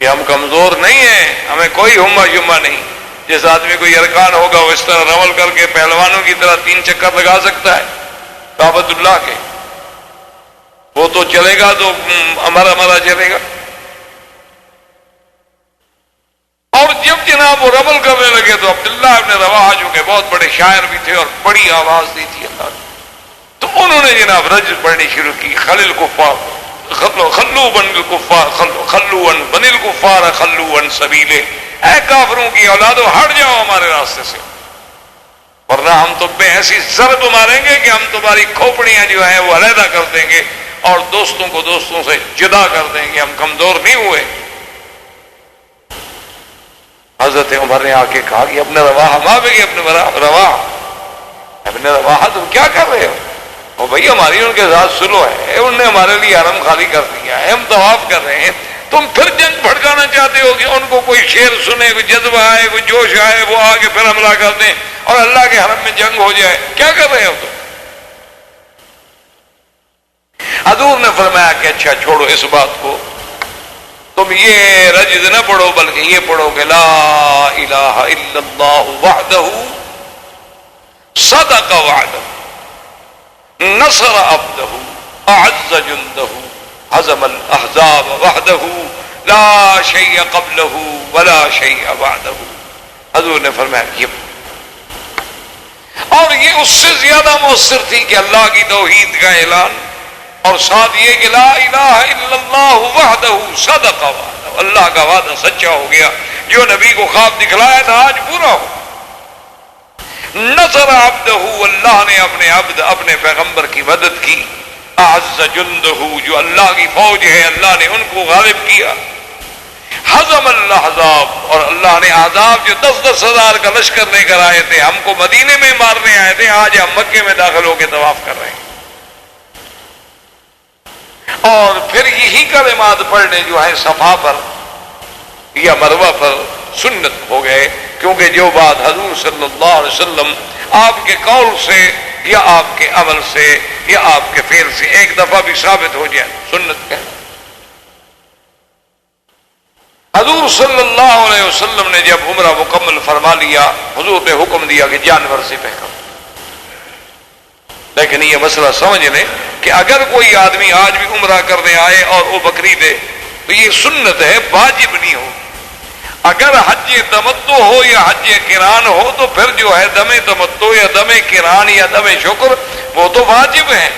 کہ ہم کمزور نہیں ہیں، ہمیں کوئی ہما جما نہیں. جس آدمی کو یرقان ہوگا وہ اس طرح رمل کر کے پہلوانوں کی طرح 3 چکر لگا سکتا ہے کعبۃ اللہ کے. وہ تو چلے گا تو ہمارا چلے گا. اور جب جناب وہ رمل کرنے لگے تو عبداللہ ابن رواحہ جو کہ بہت بڑے شاعر بھی تھے اور بڑی آواز دی تھی اللہ نے، تو انہوں نے جناب رجز پڑھنی شروع کی. خلل کفار خلو بن الکفار خلو بن الکفار خلو ان سبیلے، اے کافروں کی اولادو ہٹ جاؤ ہمارے راستے سے ورنہ ہم تم پہ ایسی ضرب ماریں گے کہ ہم تمہاری کھوپڑیاں جو ہیں وہ علیحدہ کر دیں گے اور دوستوں کو دوستوں سے جدا کر دیں گے. ہم کمزور نہیں ہوئے. حضرت عمر نے آ کے کہا کہ ابن رواحہ ماں بے ابن رواحہ تم کیا کر رہے ہو؟ وہ بھائی ہماری ان کے ساتھ سلو ہے، انہوں نے ہمارے لیے حرم خالی کر دیا ہے، ہم طواف کر رہے ہیں، تم پھر جنگ بھڑکانا چاہتے ہو کہ ان کو کوئی شعر سنے، کوئی جذبہ آئے، کوئی جوش آئے، وہ آگے پھر حملہ کر دیں اور اللہ کے حرم میں جنگ ہو جائے. کیا کر رہے ہو تم؟ حضور نے فرمایا کہ اچھا چھوڑو اس بات کو، تم یہ رجز نہ پڑھو بلکہ یہ پڑھو کہ لا الہ الا اللہ وحدہ صدق وعدہ نصر عبدہ اعز جندہ ہزم الاحزاب وحدہ لا شیء قبلہ ولا شیء بعدہ۔ حضور نے فرمایا یہ، اور یہ اس سے زیادہ مؤثر تھی کہ اللہ کی توحید کا اعلان، اور ساتھ یہ کہ لا الہ الا اللہ وحدہ صدق وعدہ، اللہ کا وعدہ سچا ہو گیا، جو نبی کو خواب دکھلایا تھا آج پورا ہو۔ نصر عبدہ، اللہ نے اپنے عبد اپنے پیغمبر کی مدد کی، اعز جندہ، جو اللہ کی فوج ہے اللہ نے ان کو غالب کیا، ہزم الاحزاب، اور اللہ نے احزاب جو 10-10 ہزار کا لشکر لے کر آئے تھے، ہم کو مدینے میں مارنے آئے تھے، آج ہم مکے میں داخل ہو کے طواف کر رہے ہیں۔ اور پھر یہی کلمات پڑھنے جو ہیں صفا پر یا مروہ پر سنت ہو گئے، کیونکہ جو بات حضور صلی اللہ علیہ وسلم آپ کے قول سے یا آپ کے عمل سے یا آپ کے فعل سے ایک دفعہ بھی ثابت ہو جائے سنت ہے۔ حضور صلی اللہ علیہ وسلم نے جب عمرہ مکمل فرما لیا، حضور نے حکم دیا کہ جانور سے پہنو، لیکن یہ مسئلہ سمجھ لیں کہ اگر کوئی آدمی آج بھی عمرہ کرنے آئے اور وہ بکری دے تو یہ سنت ہے، واجب نہیں ہو۔ اگر حج تمتع ہو یا حج قران ہو تو پھر جو ہے دم تمتع یا دم قران یا دم شکر وہ تو واجب ہے،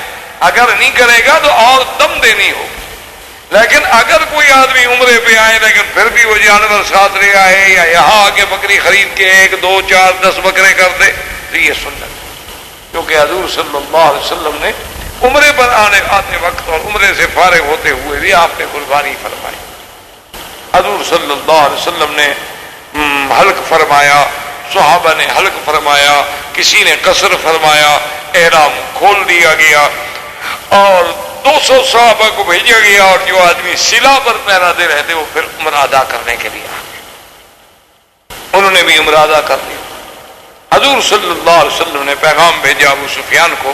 اگر نہیں کرے گا تو اور دم دینی ہو۔ لیکن اگر کوئی آدمی عمرے پہ آئے لیکن پھر بھی وہ جانور ساتھ لے آئے یا یہاں آ کے بکری خرید کے 1 2 4 10 بکرے کر دے تو یہ سنت ہے، کیونکہ حضور صلی اللہ علیہ وسلم نے عمرے پر آتے وقت اور عمرے سے فارغ ہوتے ہوئے بھی آپ نے قربانی فرمائی۔ حضور صلی اللہ علیہ وسلم نے حلق فرمایا، صحابہ نے حلق فرمایا، کسی نے قصر فرمایا، احرام کھول دیا گیا اور 200 صحابہ کو بھیجا گیا، اور جو آدمی سلا پر پہراتے رہتے وہ پھر عمرہ ادا کرنے کے لیے آ گئے، انہوں نے بھی عمرہ ادا کر لیا۔ حضور صلی اللہ علیہ وسلم نے پیغام بھیجا ابو سفیان کو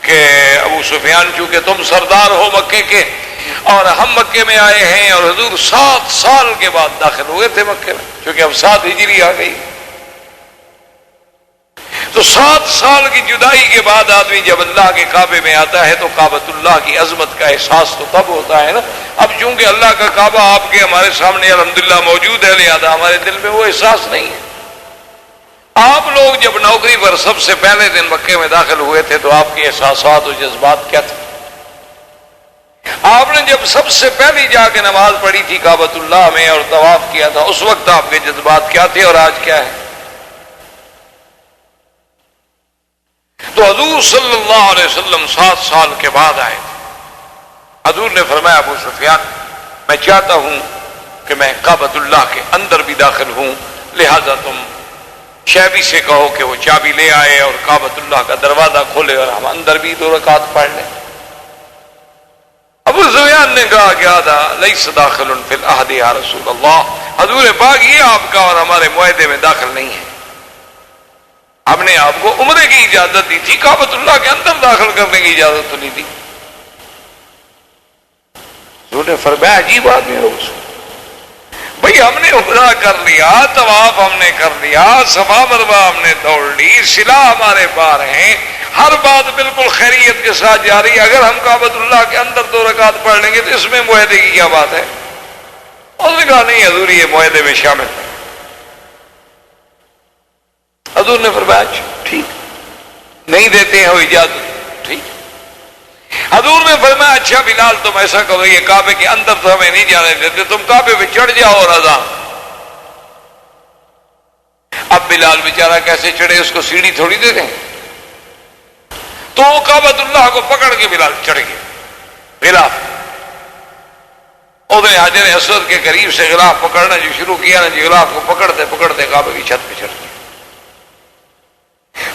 کہ ابو سفیان چونکہ تم سردار ہو مکے کے اور ہم مکے میں آئے ہیں، اور حضور 7 سال کے بعد داخل ہوئے تھے مکے میں، چونکہ اب 7 ہجری آ گئی، تو 7 سال کی جدائی کے بعد آدمی جب اللہ کے کعبے میں آتا ہے تو کعبۃ اللہ کی عظمت کا احساس تو تب ہوتا ہے نا۔ اب چونکہ اللہ کا کعبہ آپ کے ہمارے سامنے الحمدللہ موجود ہے، لہذا ہمارے دل میں وہ احساس نہیں ہے۔ آپ لوگ جب نوکری پر سب سے پہلے دن مکے میں داخل ہوئے تھے تو آپ کے احساسات و جذبات کیا تھے؟ آپ نے جب سب سے پہلی جا کے نماز پڑھی تھی کعبۃ اللہ میں اور طواف کیا تھا، اس وقت آپ کے جذبات کیا تھے اور آج کیا ہے؟ تو حضور صلی اللہ علیہ وسلم 7 سال کے بعد آئے تھے۔ حضور نے فرمایا ابو سفیان میں چاہتا ہوں کہ میں کعبۃ اللہ کے اندر بھی داخل ہوں، لہذا تم شیبی سے کہو کہ وہ چابی لے آئے اور کعبۃ اللہ کا دروازہ کھولے اور ہم اندر بھی 2 رکعت پڑھ لیں۔ ابو سفیان نے کہا کہ آدھا لیس داخل فی العہد یا رسول اللہ، حضور پاک یہ آپ کا اور ہمارے معاہدے میں داخل نہیں ہے، ہم نے آپ کو عمرے کی اجازت دی تھی، کعبۃ اللہ کے اندر داخل کرنے کی اجازت تو نہیں دی۔ حضور نے فرمایا عجیب آدمی ہو بھئی، ہم نے عمرہ کر لیا، طواف ہم نے کر لیا، صفا مروہ ہم نے دوڑ لی، صلہ ہمارے پار ہیں، ہر بات بالکل خیریت کے ساتھ جاری، اگر ہم کعبۃ اللہ کے اندر 2 رکعت پڑھ لیں گے تو اس میں معاہدے کی کیا بات ہے؟ اس نے کہا نہیں حضور یہ معاہدے میں شامل ہے۔ حضور نے فرمایا ٹھیک، نہیں دیتے ہیں وہ اجازت، ٹھیک۔ حضور نے فرمایا اچھا بلال تم ایسا کرو، یہ کعبے کے اندر تو ہمیں نہیں جانے دیتے، تم کعبے پہ چڑھ جاؤ اور اذان۔ اب بلال بیچارہ کیسے چڑھے، اس کو سیڑھی تھوڑی دے دیں، تو وہ کعبۃ اللہ کو پکڑ کے بلال چڑھ گیا غلاف، اس نے حجر اسود کے قریب سے غلاف پکڑنا جو شروع کیا نا جی، غلاف کو پکڑتے پکڑتے کعبے کی چھت پہ چڑھ گیا۔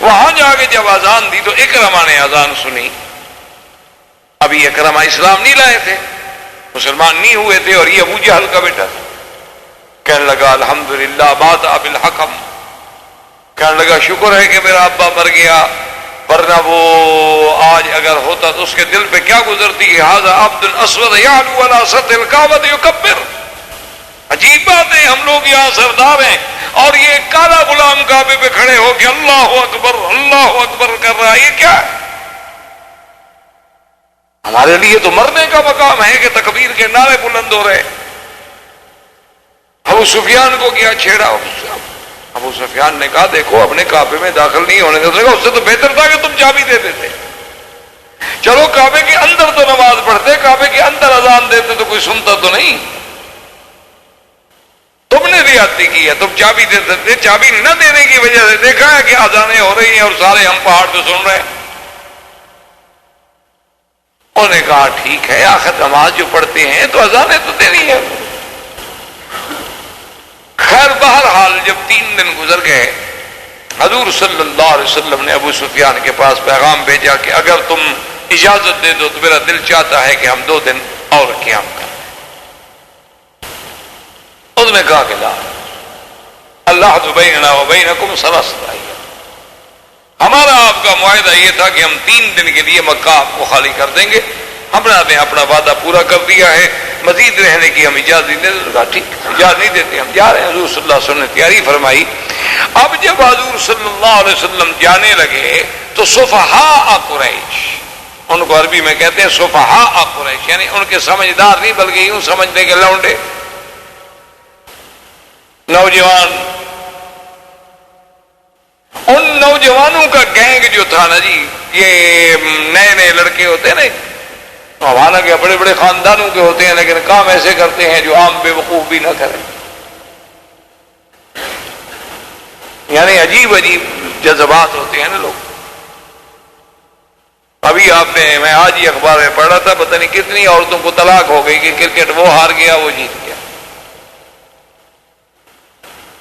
وہاں جا کے جب اذان دی تو اکرمہ نے اذان سنی، ابھی اکرمہ اسلام نہیں لائے تھے، مسلمان نہیں ہوئے تھے، اور یہ ابو جہل کا بیٹا تھا، کہنے لگا الحمدللہ بات بالحکم، کہنے لگا شکر ہے کہ میرا ابا مر گیا، ورنہ وہ آج اگر ہوتا تو اس کے دل پہ کیا گزرتی ہے، ھذا عبد اسود یعلو علی سطح الکعبۃ یکبر. عجیب بات ہے، ہم لوگ یہاں سردار ہیں اور یہ کالا غلام کعبے پہ کھڑے ہو کے اللہ اکبر کر رہا ہے، یہ کیا ہے؟ ہمارے لیے تو مرنے کا مقام ہے کہ تکبیر کے نعرے بلند ہو رہے. ابو سفیان کو کیا چھیڑا؟ ابو سفیان نے کہا دیکھو اپنے کعبے میں داخل نہیں ہونے کا، اس سے تو بہتر تھا کہ تم چابی دے دیتے. چلو کعبے کے اندر تو نماز پڑھتے، کعبے کے اندر اذان دیتے تو کوئی سنتا تو نہیں. تم نے زیادتی کی ہے، تم چابی دے دیتے. چابی نہ دینے کی وجہ سے دیکھا ہے کہ اذانیں ہو رہی ہیں اور سارے ہم پہاڑ پہ سن رہے ہیں. انہوں نے کہا ٹھیک ہے، آخر نماز جو پڑھتے ہیں تو اذانیں تو دینی ہے. خیر بہرحال جب 3 دن گزر گئے، حضور صلی اللہ علیہ وسلم نے ابو سفیان کے پاس پیغام بھیجا کہ اگر تم اجازت دے دو تو میرا دل چاہتا ہے کہ ہم 2 دن اور قیام کریں. اس نے کہا کہ لا، اللہ بیننا و بینکم 3 ایام. ہمارا آپ کا معاہدہ یہ تھا کہ ہم 3 دن کے لیے مکہ آپ کو خالی کر دیں گے. ہم نے اپنا وعدہ پورا کر دیا ہے، مزید رہنے کی ہم اجازت نہیں دیتے. کہا ٹھیک، اجازت نہیں دیتے، ہم جا رہے ہیں. حضور صلی اللہ علیہ وسلم نے تیاری فرمائی. اب جب حضور صلی اللہ علیہ وسلم جانے لگے تو صفحاء قریش، ان کو عربی میں کہتے ہیں صفحاء قریش، یعنی ان کے سمجھدار نہیں بلکہ یوں سمجھنے کے لونڈے، نوجوان، ان نوجوانوں کا گینگ جو تھا نا جی، یہ نئے لڑکے ہوتے ہیں نا، حالانکہ بڑے بڑے خاندانوں کے ہوتے ہیں لیکن کام ایسے کرتے ہیں جو عام بے وقوف بھی نہ کریں. یعنی عجیب جذبات ہوتے ہیں نا لوگ. ابھی میں آج ہی اخبار میں پڑھا تھا، پتہ نہیں کتنی عورتوں کو طلاق ہو گئی کہ کرکٹ وہ ہار گیا وہ جیت گیا.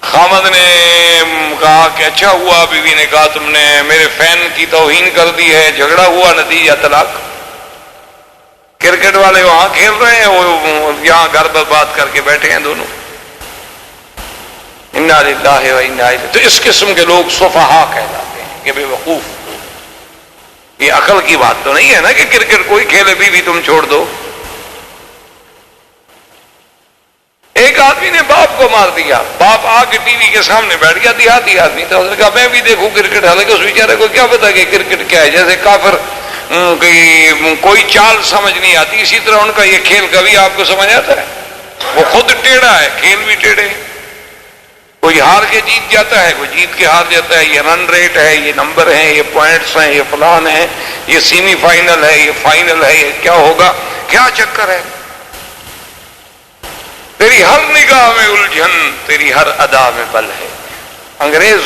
خامد نے کہا کہ اچھا ہوا، بیوی نے کہا تم نے میرے فین کی توہین کر دی ہے، جھگڑا ہوا، نتیجہ طلاق. کرکٹ والے وہاں کھیل رہے ہیں، وہ یہاں گھر برباد کر کے بیٹھے ہیں دونوں. انا للہ و انا الیہ. تو اس قسم کے لوگ صفحاء کہلاتے ہیں کہ بے وقوف. یہ عقل کی بات تو نہیں ہے نا کہ کرکٹ کوئی کھیلے بیوی تم چھوڑ دو. ایک آدمی نے باپ کو مار دیا، باپ آ کے ٹی وی کے سامنے بیٹھ گیا، دیہاتی آدمی تھا. اس نے کہا میں بھی دیکھوں کرکٹ. حالانکہ اس بیچارے کو کیا پتا کہ کرکٹ کیا ہے، جیسے کافر کوئی چال سمجھ نہیں آتی، اسی طرح ان کا یہ کھیل کبھی آپ کو سمجھ آتا ہے؟ وہ خود ٹیڑھا ہے، کھیل بھی ٹیڑھے. کوئی ہار کے جیت جاتا ہے، کوئی جیت کے ہار جاتا ہے. یہ رن ریٹ ہے، یہ نمبر ہیں، یہ پوائنٹس ہیں، یہ فلان ہے، یہ سیمی فائنل ہے، یہ فائنل ہے، یہ کیا ہوگا، کیا چکر ہے. تیری ہر نگاہ میں الجھن، تیری ہر ادا میں بل ہے. انگریز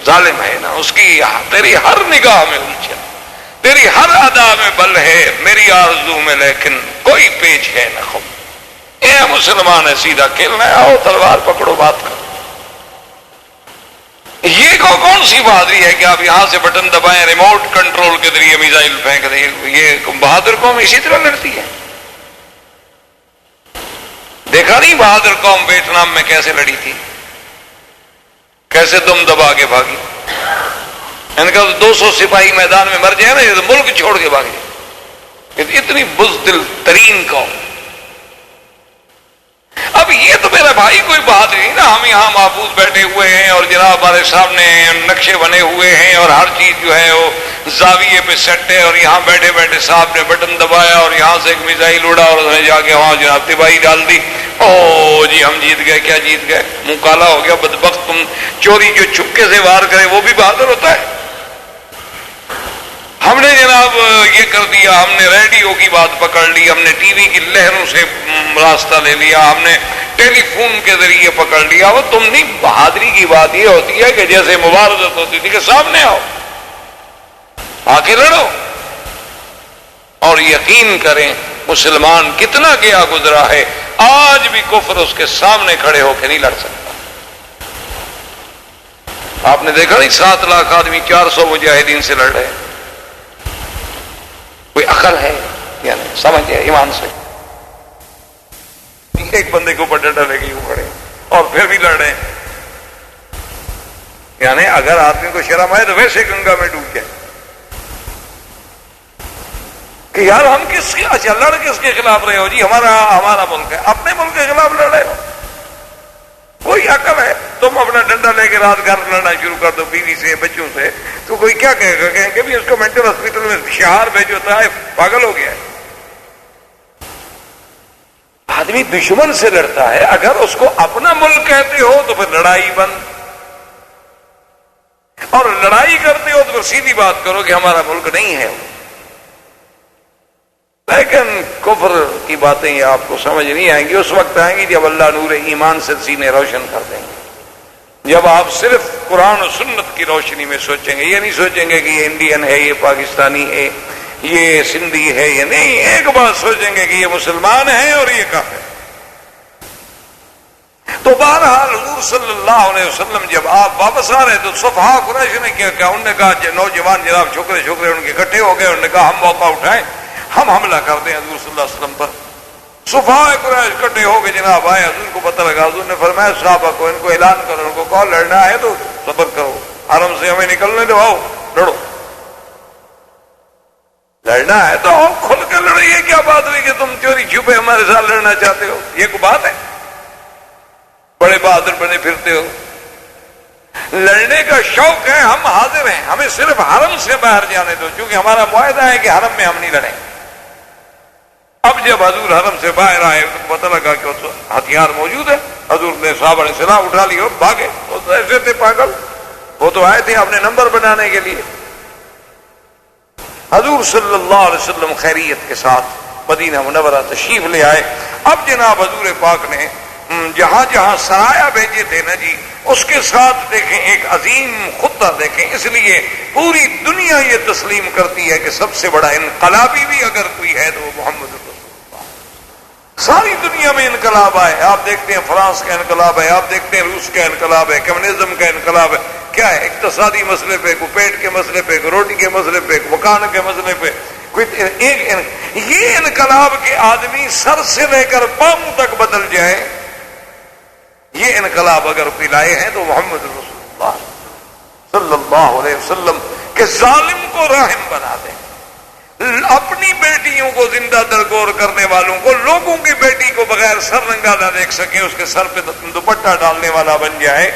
ظالم ہے نا، اس کی تیری ہر نگاہ میں الجھن، تیری ہر ادا میں بل ہے. میری آرزو میں لیکن کوئی پیچ ہے نہ خم. اے مسلمان ہے، سیدھا کھیلنا ہے، آؤ تلوار پکڑو، بات کرو. یہ کون سی بہادری ہے کہ آپ یہاں سے بٹن دبائیں، ریموٹ کنٹرول کے ذریعے میزائل پھینک دیں. یہ بہادر قوم اسی طرح لڑتی ہے. دیکھا نہیں بہادر قوم ویتنام میں کیسے لڑی تھی، کیسے دم دبا کے بھاگی. ان کا 200 سپاہی میدان میں مر جائے نا، یہ تو ملک چھوڑ کے بھاگے. اتنی بزدل ترین قوم. اب یہ تو میرا بھائی کوئی بات نہیں نا، ہم یہاں محفوظ بیٹھے ہوئے ہیں اور جناب ہمارے سامنے نقشے بنے ہوئے ہیں اور ہر چیز جو ہے وہ زاویے پہ سیٹ ہے، اور یہاں بیٹھے بیٹھے صاحب نے بٹن دبایا اور یہاں سے ایک میزائل اڑا اور اس نے جا کے وہاں جناب تباہی ڈال دی. او جی ہم جیت گئے. کیا جیت گئے؟ منہ کالا ہو گیا بدبخت. تم چوری جو چھپکے سے وار کرے وہ بھی بہادر ہوتا ہے. ہم نے جناب یہ کر دیا، ہم نے ریڈیو کی بات پکڑ لی، ہم نے ٹی وی کی لہروں سے راستہ لے لیا، ہم نے ٹیلی فون کے ذریعے پکڑ لیا. وہ تم نہیں، بہادری کی بات یہ ہوتی ہے کہ جیسے مبارزت ہوتی تھی کہ سامنے آؤ، آ کے لڑو. اور یقین کریں مسلمان کتنا گیا گزرا ہے، آج بھی کفر اس کے سامنے کھڑے ہو کے نہیں لڑ سکتا. آپ نے دیکھا نہیں 7 لاکھ آدمی 400 مجاہدین سے لڑ رہے. کوئی عقل ہے یا نہیں؟ سمجھ ہے ایمان سے؟ ایک بندے کے اوپر ڈنڈا لے کے یوں کھڑے اور پھر بھی لڑ رہے ہیں. یعنی اگر آدمی کو شرم آئے تو ویسے گنگا میں ڈوب جائے. کہ یار ہم کس کے اچھا لڑ کس کے خلاف رہے ہو جی؟ ہمارا ملک ہے، اپنے ملک کے خلاف لڑ رہے ہو؟ کوئی عقل ہے؟ تم اپنا ڈنڈا لے کے رات گھر لڑنا شروع کر دو بیوی سے بچوں سے، تو کوئی کیا کہے گا؟ کہیں گے بھی اس کو مینٹل ہاسپٹل میں شہار بھیجو، ہوتا ہے پاگل ہو گیا ہے۔ آدمی دشمن سے لڑتا ہے، اگر اس کو اپنا ملک کہتے ہو تو پھر لڑائی بند، اور لڑائی کرتے ہو تو پھر سیدھی بات کرو کہ ہمارا ملک نہیں ہے۔ لیکن کفر کی باتیں یہ آپ کو سمجھ نہیں آئیں گی، اس وقت آئیں گی جب اللہ نور ایمان سے سینے روشن کر دیں گے، جب آپ صرف قرآن و سنت کی روشنی میں سوچیں گے، یہ نہیں سوچیں گے کہ یہ انڈین ہے، یہ پاکستانی ہے، یہ سندھی ہے، یہ نہیں، ایک بات سوچیں گے کہ یہ مسلمان ہے اور یہ کافر۔ تو بہرحال حضور صلی اللہ علیہ وسلم جب آپ واپس آ رہے تو صفحہ قریش نے کیا کہا؟ انہوں نے کہا نوجوان جناب چھوکرے ان کے اکٹھے ہو گئے، انہوں نے کہا ہم موقع اٹھائیں، ہم حملہ کر دیں حضور صلی اللہ علیہ وسلم پر۔ صفحہ قریش اکٹھے ہو کے جناب آئے، حضور کو پتہ لگا، حضور نے فرمایا صحابہ کو ان کو اعلان کرو، ان کو کہو لڑنا ہے تو صبر کرو، حرم سے ہمیں نکلنے دو، آؤ لڑو، لڑنا ہے تو آؤ کھل کے لڑیے۔ کیا بات ہوئی کہ تم چوری چھپے ہمارے ساتھ لڑنا چاہتے ہو؟ یہ کوئی بات ہے؟ بڑے بہادر بنے پھرتے ہو، لڑنے کا شوق ہے، ہم حاضر ہیں، ہمیں صرف حرم سے باہر جانے دو، کیونکہ ہمارا معاہدہ ہے کہ حرم میں ہم نہیں لڑیں۔ اب جب حضور حرم سے باہر آئے تو پتہ لگا کہ ہتھیار موجود ہے، حضور نے صحابہ نے سلاح اٹھا لی اور بھاگے۔ وہ تو ایسے تھے پاگل، وہ تو آئے تھے اپنے نمبر بنانے کے لیے۔ حضور صلی اللہ علیہ وسلم خیریت کے ساتھ مدینہ منورہ تشریف لے آئے۔ اب جناب حضور پاک نے جہاں جہاں سرایا بھیجے تھے نا جی، اس کے ساتھ دیکھیں ایک عظیم خطہ دیکھیں، اس لیے پوری دنیا یہ تسلیم کرتی ہے کہ سب سے بڑا انقلابی بھی اگر کوئی ہے تو وہ محمد رسول اللہ۔ ساری دنیا میں انقلاب آئے، آپ دیکھتے ہیں فرانس کا انقلاب ہے، آپ دیکھتے ہیں روس کا انقلاب ہے، کمیونزم کا انقلاب ہے، کیا ہے؟ اقتصادی مسئلے پہ، کوئی پیٹ کے مسئلے پہ، کوئی روٹی کے مسئلے پہ، کوئی مکان کے مسئلے پہ، کوئی یہ انقلاب کے آدمی سر سے لے کر پاؤں تک بدل جائے، یہ انقلاب اگر کوئی لائے ہیں تو محمد رسول اللہ صلی اللہ علیہ وسلم کے ظالم کو راحم بنا دیں، اپنی بیٹیوں کو زندہ درگور کرنے والوں کو، لوگوں کی بیٹی کو بغیر سر رنگا نہ دیکھ سکے، اس کے سر پہ دوپٹہ ڈالنے والا بن جائے،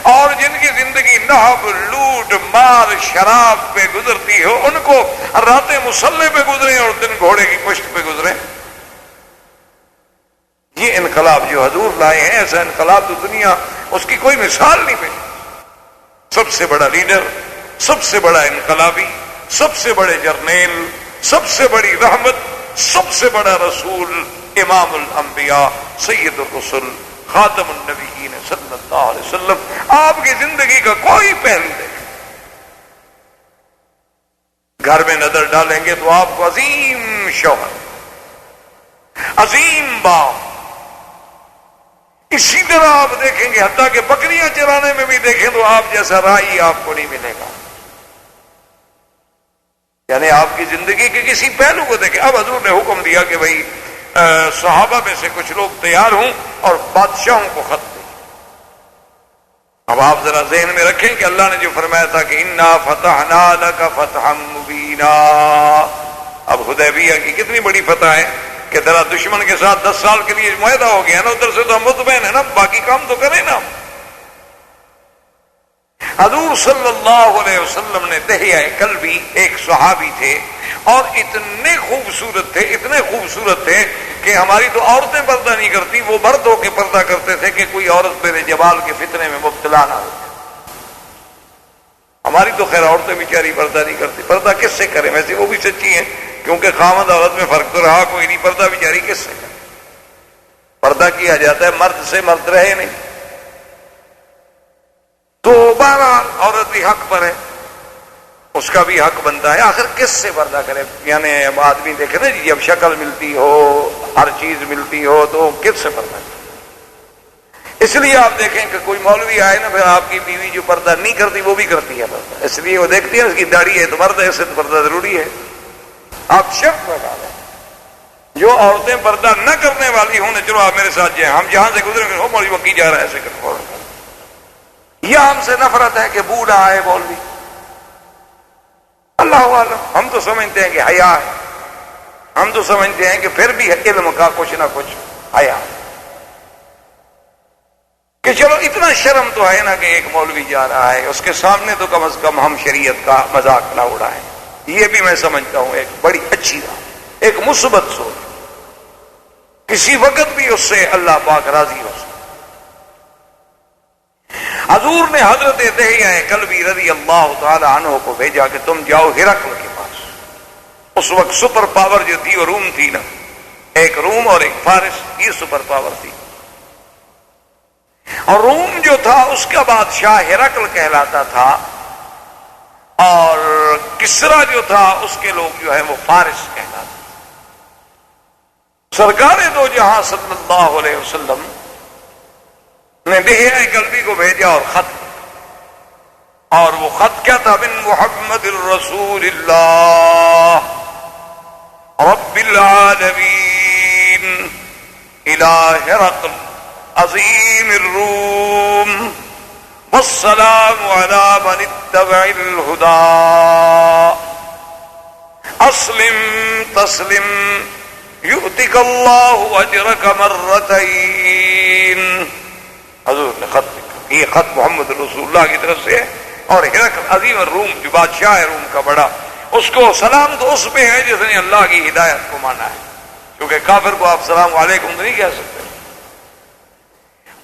اور جن کی زندگی نہب لوٹ مار شراب پہ گزرتی ہو ان کو راتیں مسلح پہ گزریں اور دن گھوڑے کی پشت پہ گزریں۔ یہ انقلاب جو حضور لائے ہیں، ایسا انقلاب تو دنیا اس کی کوئی مثال نہیں ملی۔ سب سے بڑا لیڈر، سب سے بڑا انقلابی، سب سے بڑے جرنیل، سب سے بڑی رحمت، سب سے بڑا رسول، امام الانبیاء، سید الرسل، خاتم النبیین صلی اللہ علیہ وسلم۔ آپ کی زندگی کا کوئی پہلو دیکھیں، گھر میں نظر ڈالیں گے تو آپ کو عظیم شوہر، عظیم باپ، اسی طرح آپ دیکھیں گے حتیٰ کہ بکریاں چرانے میں بھی دیکھیں تو آپ جیسا رائی آپ کو نہیں ملے گا۔ یعنی آپ کی زندگی کے کسی پہلو کو دیکھیں۔ اب حضور نے حکم دیا کہ بھائی صحابہ میں سے کچھ لوگ تیار ہوں اور بادشاہوں کو خط دیں۔ اب آپ ذرا ذہن میں رکھیں کہ اللہ نے جو فرمایا تھا کہ انا فتحنا لک فتحا مبینا، اب حدیبیہ کی کتنی بڑی فتح ہے کہ ذرا دشمن کے ساتھ 10 سال کے لیے معاہدہ ہو گیا نا، ادھر سے تو ہم مطمئن ہیں نا، باقی کام تو کریں نا۔ حضور صلی اللہ علیہ وسلم نے دہیہ کلبی، ایک صحابی تھے اور اتنے خوبصورت تھے، اتنے خوبصورت تھے کہ ہماری تو عورتیں پردہ نہیں کرتی، وہ مرد ہو کے پردہ کرتے تھے کہ کوئی عورت میرے جمال کے فتنے میں مبتلا نہ ہو۔ ہماری تو خیر عورتیں بیچاری پردہ نہیں کرتی، پردہ کس سے کریں؟ ویسے وہ بھی سچی ہیں، کیونکہ خامد عورت میں فرق تو رہا کوئی نہیں، پردہ بیچاری کس سے کرے؟ پردہ کیا جاتا ہے مرد سے، مرد رہے نہیں۔ تو بہرحال عورت بھی حق پر ہے، اس کا بھی حق بنتا ہے، آخر کس سے پردہ کرے؟ یعنی اب آدمی دیکھے نا جی، جب شکل ملتی ہو، ہر چیز ملتی ہو تو کس سے پردہ کرے؟ اس لیے آپ دیکھیں کہ کوئی مولوی آئے نا، پھر آپ کی بیوی جو پردہ نہیں کرتی وہ بھی کرتی ہے پردہ، اس لیے وہ دیکھتی ہے اس کی داڑھی ہے تو مرد ہے، اس سے تو پردہ ضروری ہے۔ آپ شرط لگا لیں، جو عورتیں پردہ نہ کرنے والی ہوں چلو آپ میرے ساتھ جائیں، ہم جہاں سے گزریں گے وہ مولوی وکی جا رہا ہے ایسے کرو، یا ہم سے نفرت ہے کہ بو نہ آئے مولوی، اللہ عالم، ہم تو سمجھتے ہیں کہ حیا ہے، ہم تو سمجھتے ہیں کہ پھر بھی علم کا کچھ نہ کچھ آیا کہ چلو اتنا شرم تو ہے نا کہ ایک مولوی جا رہا ہے، اس کے سامنے تو کم از کم ہم شریعت کا مذاق نہ اڑائیں. یہ بھی میں سمجھتا ہوں ایک بڑی اچھی بات، ایک مثبت سوچ. کسی وقت بھی اس سے اللہ پاک راضی ہو سکتا. حضور نے حضرت دحیہ کلبی رضی اللہ تعالی عنہ کو بھیجا کہ تم جاؤ ہرقل کے پاس. اس وقت سپر پاور جو تھی وہ روم تھی نا، ایک روم اور ایک فارس، یہ سپر پاور تھی. اور روم جو تھا اس کا بادشاہ ہرقل کہلاتا تھا، اور کسرا جو تھا اس کے لوگ جو ہے وہ فارس کہلاتے. سرکار دو جہاں صلی اللہ علیہ وسلم نے دحیہ کلبی کو بھیجا اور خط، اور وہ خط کیا تھا؟ من محمد الرسول اللہ رب العالمین الى ہرقل عظیم الروم والسلام علی من اتبع الہدی اسلم تسلم یؤتک اللہ اجرک مرتین. حضور نے خط لکھا، یہ خط محمد رسول اللہ کی طرف سے ہے، اور ہرقل عظیم الروم جو بادشاہ ہے روم کا بڑا، اس کو سلام تو اس پہ ہے جس نے اللہ کی ہدایت کو مانا ہے، کیونکہ کافر کو آپ سلام علیکم تو نہیں کہہ سکتے.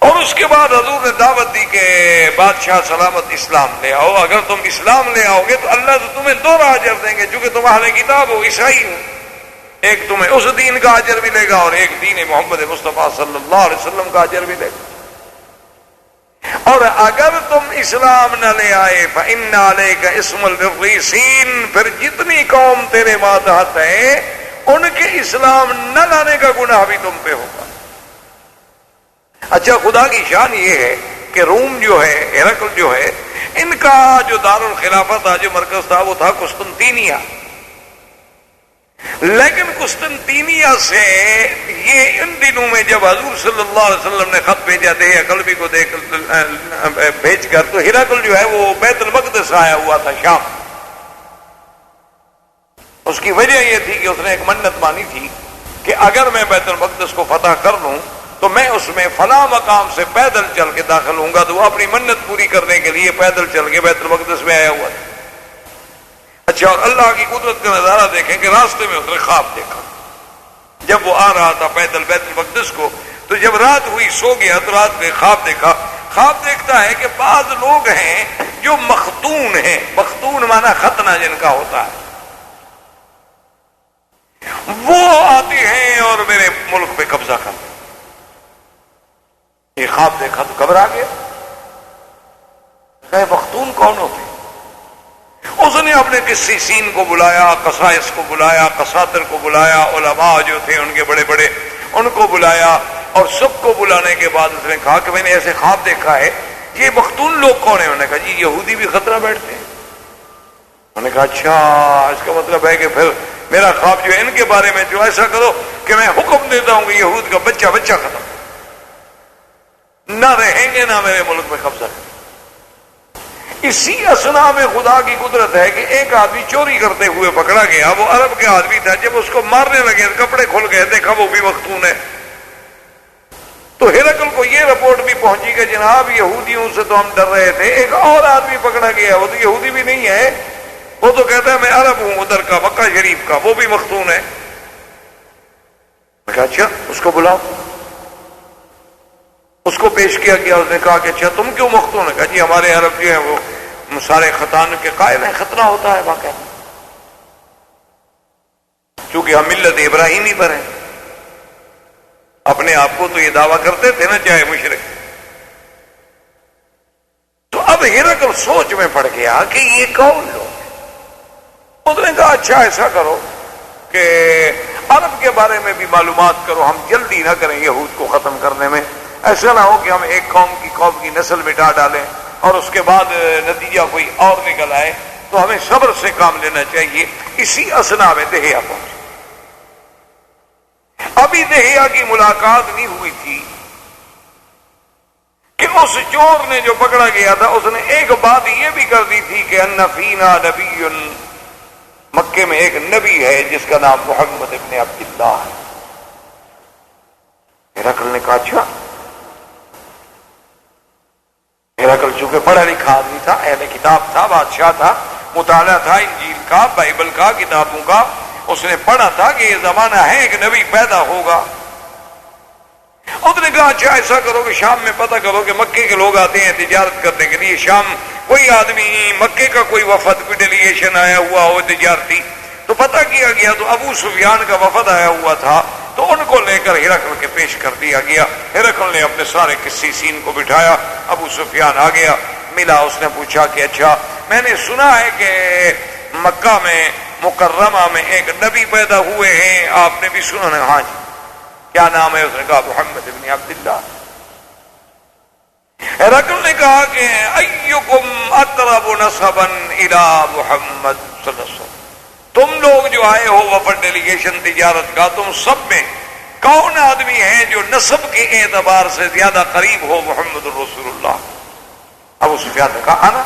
اور اس کے بعد حضور نے دعوت دی کہ بادشاہ سلامت اسلام لے آؤ. اگر تم اسلام لے آؤ گے تو اللہ تو تمہیں 2 اجر دیں گے، چونکہ تم اہل کتاب ہو، عیسائی ہو. ایک تمہیں اس دین کا اجر ملے گا اور ایک دین محمد مصطفیٰ صلی اللہ علیہ وسلم کا اجر ملے گا. اور اگر تم اسلام نہ لے آئے فإن علیک اسم المفلسین، پھر جتنی قوم تیرے ماتحت ہے ان کے اسلام نہ لانے کا گناہ بھی تم پہ ہوگا. اچھا، خدا کی شان یہ ہے کہ روم جو ہے، ہرقل جو ہے، ان کا جو دارالخلافہ تھا، جو مرکز تھا، وہ تھا قسطنطینیہ. لیکن قسطنطینیہ سے یہ ان دنوں میں جب حضور صلی اللہ علیہ وسلم نے خط بھیجا دحیہ کلبی کو بھیج کر، تو ہرقل جو ہے وہ بیت المقدس آیا ہوا تھا شام. اس کی وجہ یہ تھی کہ اس نے ایک منت مانی تھی کہ اگر میں بیت المقدس کو فتح کر لوں تو میں اس میں فلاں مقام سے پیدل چل کے داخل ہوں گا. تو وہ اپنی منت پوری کرنے کے لیے پیدل چل کے بیت المقدس میں آیا ہوا تھا. اچھا، اور اللہ کی قدرت کا نظارہ دیکھیں کہ راستے میں اس نے خواب دیکھا. جب وہ آ رہا تھا پیدل بیت المقدس کو، تو جب رات ہوئی سو گیا تو رات میں خواب دیکھا. خواب دیکھتا ہے کہ بعض لوگ ہیں جو مختون ہیں، مختون مانا ختنہ جن کا ہوتا ہے، وہ آتے ہیں اور میرے ملک پہ قبضہ کرتے. یہ خواب دیکھا تو گھبرا گیا، کہ مختون کون ہوتے؟ اس نے اپنے قسیسین کو بلایا، قسائس کو بلایا، قساطر کو بلایا، علماء جو تھے ان کے بڑے بڑے ان کو بلایا، اور سب کو بلانے کے بعد اس نے کہا کہ میں نے ایسے خواب دیکھا ہے، یہ مختون لوگ کون ہیں؟ انہوں نے کہا جی یہودی بھی خطرہ بیٹھتے ہیں. انہوں نے کہا اچھا، اس کا مطلب ہے کہ پھر میرا خواب جو ہے ان کے بارے میں، جو ایسا کرو کہ میں حکم دیتا ہوں کہ یہود کا بچہ ختم، نہ رہیں گے نہ میرے ملک میں قبضہ کریں. اسی اثنا میں خدا کی قدرت ہے کہ ایک آدمی چوری کرتے ہوئے پکڑا گیا. وہ عرب کے آدمی تھا. جب اس کو مارنے لگے کپڑے کھل گئے، دیکھا وہ بھی مختون ہے. تو ہرقل کو یہ رپورٹ بھی پہنچی کہ جناب یہودیوں سے تو ہم ڈر رہے تھے، ایک اور آدمی پکڑا گیا، وہ تو یہودی بھی نہیں ہے، وہ تو کہتا ہے میں عرب ہوں ادھر کا، مکہ شریف کا، وہ بھی مختون ہے. میں کہا اچھا اس کو بلاؤ. اس کو پیش کیا گیا. اس نے کہا کہ اچھا تم کیوں مختون ہے؟ کہا جی ہمارے عرب جو ہیں وہ سارے ختان کے قائل ہیں، ختنہ ہوتا ہے واقعہ، چونکہ ہم ملت ابراہیمی پر ہیں. اپنے آپ کو تو یہ دعویٰ کرتے تھے نا چاہے مشرک. تو اب ہرقل سوچ میں پڑ گیا کہ یہ کون لوگ. اس نے کہا اچھا ایسا کرو کہ عرب کے بارے میں بھی معلومات کرو، ہم جلدی نہ کریں یہود کو ختم کرنے میں. ایسا نہ ہو کہ ہم ایک قوم کی نسل مٹا ڈالیں اور اس کے بعد نتیجہ کوئی اور نکل آئے. تو ہمیں صبر سے کام لینا چاہیے. اسی اثنا میں دحیہ پہنچے. ابھی دحیہ کی ملاقات نہیں ہوئی تھی کہ اس چور نے جو پکڑا گیا تھا اس نے ایک بات یہ بھی کر دی تھی کہ ان فینا نبی، مکے میں ایک نبی ہے جس کا نام محمد ابن عبداللہ ہے۔ ہرقل نے کہا اچھا؟ ہرقل چونکہ پڑھا لکھا آدمی تھا، اہل کتاب تھا، بادشاہ تھا، مطالعہ تھا انجیل کا، بائبل کا، کتابوں کا، اس نے پڑھا تھا کہ یہ زمانہ ہے ایک نبی پیدا ہوگا۔ اس نے کہا اچھا ایسا کرو کہ شام میں پتہ کرو کہ مکے کے لوگ آتے ہیں تجارت کرنے کے لیے، شام کوئی آدمی مکے کا کوئی وفد، کوئی ڈیلیگیشن آیا ہوا ہو تجارتی، تو پتہ کیا گیا تو ابو سفیان کا وفد آیا ہوا تھا، تو ان کو لے کر ہرقل کے پیش کر دیا گیا۔ ہرقل نے اپنے سارے قسیسین کو بٹھایا، ابو سفیان آ گیا، ملا، اس نے پوچھا کہ اچھا میں نے سنا ہے کہ مکہ میں مکرمہ میں ایک نبی پیدا ہوئے ہیں، آپ نے بھی سنا ہے؟ ہاں جی۔ کیا نام ہے؟ اس نے کہا محمد ابن عبداللہ۔ ہرقل نے کہا کہ ایکم اقرب نسبا الی محمد صلی اللہ علیہ وسلم، تم لوگ جو آئے ہو وفد ڈیلیگیشن تجارت کا، تم سب میں کون آدمی ہے جو نسب کے اعتبار سے زیادہ قریب ہو محمد الرسول اللہ؟ ابو سفیان نے کہا انا۔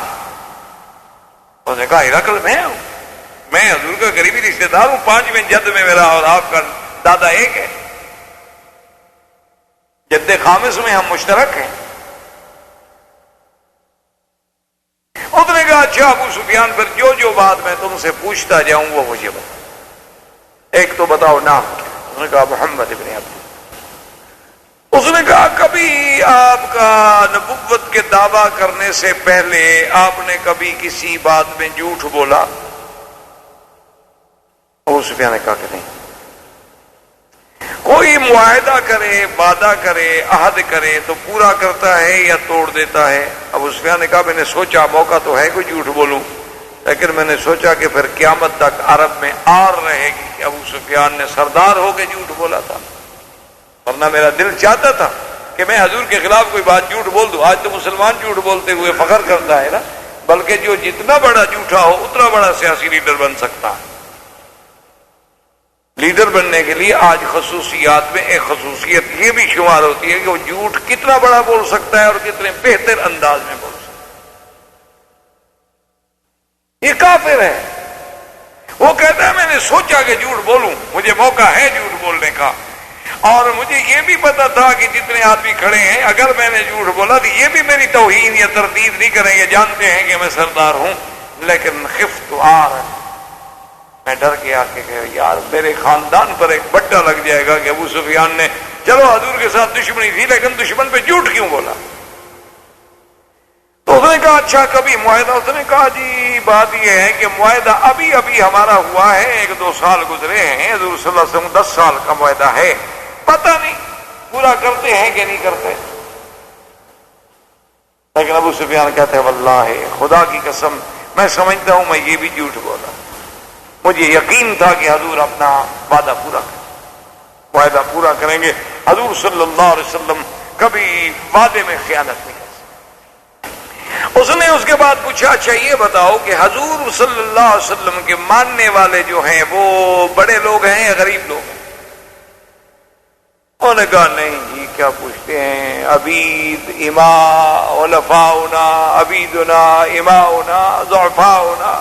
اس نے کہا ہرقل میں ہوں، میں حضور کا قریبی رشتے دار ہوں، 5ویں جد میں میرا اور آپ کا دادا ایک ہے، جد خامس میں ہم مشترک ہیں۔ اس نے کہا اچھا ابو سفیان، پھر جو بات میں تم سے پوچھتا جاؤں وہ مجھے بتا، ایک تو بتاؤ نام کیا؟ اس نے کہا محمد ابن عبداللہ۔ اس نے کہا کبھی آپ کا نبوت کے دعویٰ کرنے سے پہلے آپ نے کبھی کسی بات میں جھوٹ بولا؟ ابو سفیان نے کہا کہ نہیں۔ کوئی معاہدہ کرے، وعدہ کرے، عہد کرے تو پورا کرتا ہے یا توڑ دیتا ہے؟ ابو سفیان نے کہا میں نے سوچا موقع تو ہے کوئی جھوٹ بولوں، لیکن میں نے سوچا کہ پھر قیامت تک عرب میں آر رہے گی کہ ابو سفیان نے سردار ہو کے جھوٹ بولا تھا، ورنہ میرا دل چاہتا تھا کہ میں حضور کے خلاف کوئی بات جھوٹ بول دوں۔ آج تو مسلمان جھوٹ بولتے ہوئے فخر کرتا ہے نا، بلکہ جو جتنا بڑا جھوٹا ہو اتنا بڑا سیاسی لیڈر بن سکتا ہے۔ لیڈر بننے کے لیے آج خصوصیات میں ایک خصوصیت یہ بھی شمار ہوتی ہے کہ وہ جھوٹ کتنا بڑا بول سکتا ہے اور کتنے بہتر انداز میں بول سکتا ہے۔ یہ کافر ہے، وہ کہتا ہے میں نے سوچا کہ جھوٹ بولوں، مجھے موقع ہے جھوٹ بولنے کا، اور مجھے یہ بھی پتا تھا کہ جتنے آدمی کھڑے ہیں اگر میں نے جھوٹ بولا تو یہ بھی میری توہین یا تردید نہیں کریں گے، جانتے ہیں کہ میں سردار ہوں، لیکن خفت آر، میں ڈر گیا کہ یار میرے خاندان پر ایک بٹا لگ جائے گا کہ ابو سفیان نے چلو حضور کے ساتھ دشمنی تھی لیکن دشمن پہ جھوٹ کیوں بولا؟ تو اس نے کہا اچھا کبھی معاہدہ؟ اس نے کہا جی بات یہ ہے کہ معاہدہ ابھی ہمارا ہوا ہے، 1-2 سال گزرے ہیں، حضور صلی اللہ علیہ وسلم 10 سال کا معاہدہ ہے، پتہ نہیں پورا کرتے ہیں کہ نہیں کرتے۔ لیکن ابو سفیان کہتے ہیں واللہ خدا کی قسم میں سمجھتا ہوں میں یہ بھی جھوٹ بولا، مجھے یقین تھا کہ حضور اپنا وعدہ پورا کریں، معاہدہ پورا کریں گے، حضور صلی اللہ علیہ وسلم کبھی وعدے میں خیانت نہیں کر سکتے۔ اس نے اس کے بعد پوچھا اچھا یہ بتاؤ کہ حضور صلی اللہ علیہ وسلم کے ماننے والے جو ہیں وہ بڑے لوگ ہیں یا غریب لوگ ہیں؟ انہوں نے کہا نہیں جی کیا پوچھتے ہیں، عبید اماء علفاؤنا، عبیدنا اماؤنا ضعفاؤنا،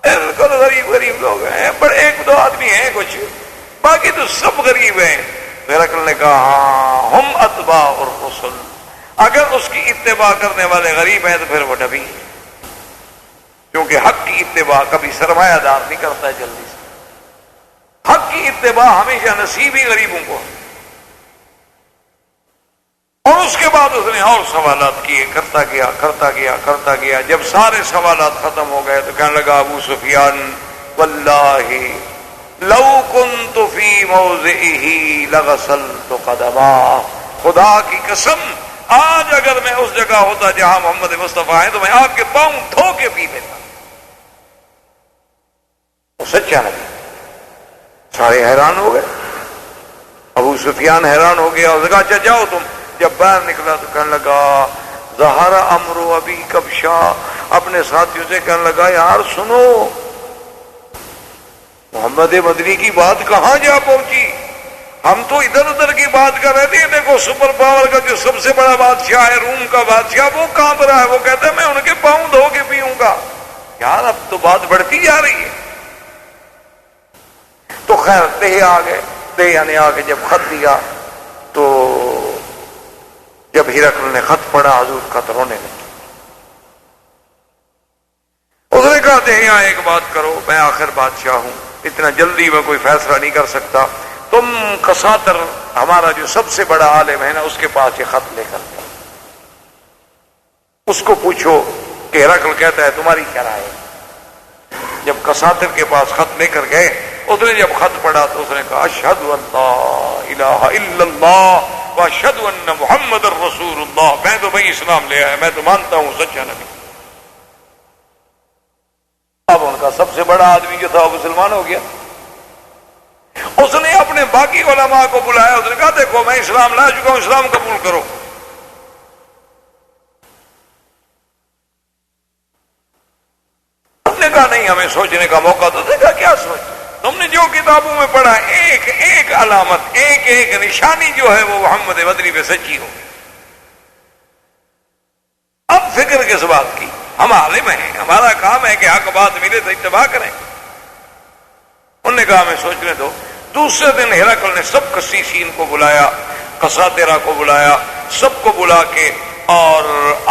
بالکل غریب لوگ ہیں، بڑے 1-2 آدمی ہیں کچھ، باقی تو سب غریب ہیں۔ ہرقل نے کہا ہاں ہم اتباع الرسل، اگر اس کی اتباع کرنے والے غریب ہیں تو پھر وہ نبی ہے، کیونکہ حق کی اتباع کبھی سرمایہ دار نہیں کرتا ہے جلدی سے، حق کی اتباع ہمیشہ نصیب ہی غریبوں کو ہے۔ اور اس کے بعد اس نے اور سوالات کیے، کرتا گیا، جب سارے سوالات ختم ہو گئے تو کہنے لگا ابو سفیان واللہ لو کنت فی موضعہ لغسلت قدماہ، خدا کی قسم آج اگر میں اس جگہ ہوتا جہاں محمد مصطفیٰ ہیں تو میں آپ کے پاؤں دھو کے پی لیتا۔ وہ سچا نبی، سارے حیران ہو گئے، ابو سفیان حیران ہو گیا، اس نے کہا اچھا جاؤ تم۔ جب باہر نکلا تو کہنے لگا ظہر امر ابی کبشا، اپنے ساتھیوں سے کہنے لگا یار سنو محمد مدنی کی بات کہاں جا پہنچی، ہم تو ادھر ادھر کی بات کر رہے تھے، دیکھو سپر پاور کا جو سب سے بڑا بادشاہ ہے روم کا بادشاہ وہ کانپ رہا ہے، وہ کہتا ہے میں ان کے پاؤں دھو کے پیوں گا۔ یار اب تو بات بڑھتی جا رہی ہے، تو خیر دہیا آ گئے، دہیا نے آ کے جب خط دیا تو جب ہرقل نے خط پڑھا حضور خط رونے لگے۔ اس نے کہا دہیا ایک بات کرو، میں آخر بادشاہ ہوں، اتنا جلدی میں کوئی فیصلہ نہیں کر سکتا، تم کساتر ہمارا جو سب سے بڑا عالم ہے نا اس کے پاس یہ خط لے کر جاؤ، اس کو پوچھو کہ ہرقل کہتا ہے تمہاری کیا رائے ہے۔ جب کساتر کے پاس خط لے کر گئے، اس نے جب خط پڑھا تو اس نے کہا اشہد ان لا الہ الا اللہ واشہد ان محمد الرسول اللہ، میں تو بھائی اسلام لے آیا، میں تو مانتا ہوں سچا نبی۔ اب ان کا سب سے بڑا آدمی جو تھا وہ مسلمان ہو گیا۔ اس نے اپنے باقی علماء کو بلایا، اس نے کہا دیکھو میں اسلام لا چکا ہوں، اسلام قبول کرو۔ اس نے کہا نہیں ہمیں سوچنے کا موقع تو دیکھا، کیا سوچ، تم نے جو کتابوں میں پڑھا ایک ایک علامت، ایک ایک نشانی جو ہے وہ محمد بدری پہ سچی ہو۔ اب فکر کس بات کی، ہم عالم ہیں، ہمارا کام ہے کہ حق بات ملے تو اتباع کریں۔ انہوں نے کہا ہمیں سوچنے دو۔ دوسرے دن ہرقل نے سب قسیسین کو بلایا، قساطرہ کو بلایا، سب کو بلا کے، اور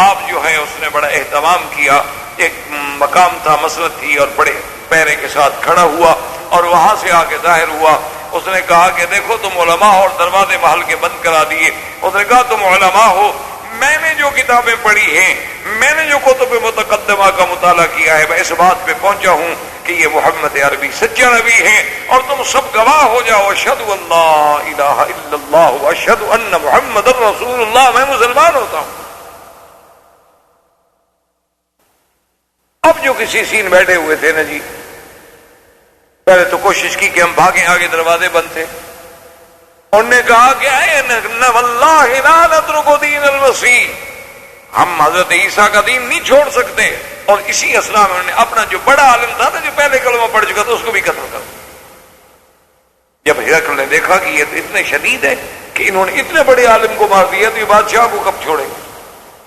آپ جو ہے اس نے بڑا اہتمام کیا، ایک مقام تھا، مسجد تھی، اور بڑے پیرے کے ساتھ کھڑا ہوا اور وہاں سے آ کے ظاہر ہوا۔ اس نے کہا کہ دیکھو تم علماء ہو اور دروازے محل کے بند کرا دیے۔ اس نے کہا تم علماء ہو، میں نے جو کتابیں پڑھی ہیں، میں نے جو کتب متقدمہ کا مطالعہ کیا ہے، میں اس بات پہ پہنچا ہوں کہ یہ محمد عربی سچا نبی ہیں، اور تم سب گواہ ہو جاؤ، اشہد ان لا الہ الا اللہ واشہد ان محمد الرسول اللہ، میں مسلمان ہوتا ہوں۔ اب جو کسی سین بیٹھے ہوئے تھے نا جی، پہلے تو کوشش کی کہ ہم بھاگیں، آگے دروازے بند تھے۔ انہوں نے کہا کہ واللہ لا نترک دین المسیح، ہم حضرت عیسیٰ کا دین نہیں چھوڑ سکتے۔ اور اسی اثنا میں انہوں نے اپنا جو بڑا عالم تھا نا، جو پہلے کلمہ پڑھ چکا تھا، اس کو بھی قتل کر دیا۔ جب ہرقل نے دیکھا کہ یہ اتنے شدید ہے کہ انہوں نے اتنے بڑے عالم کو مار دیا، تو یہ بادشاہ کو کب چھوڑیں گے؟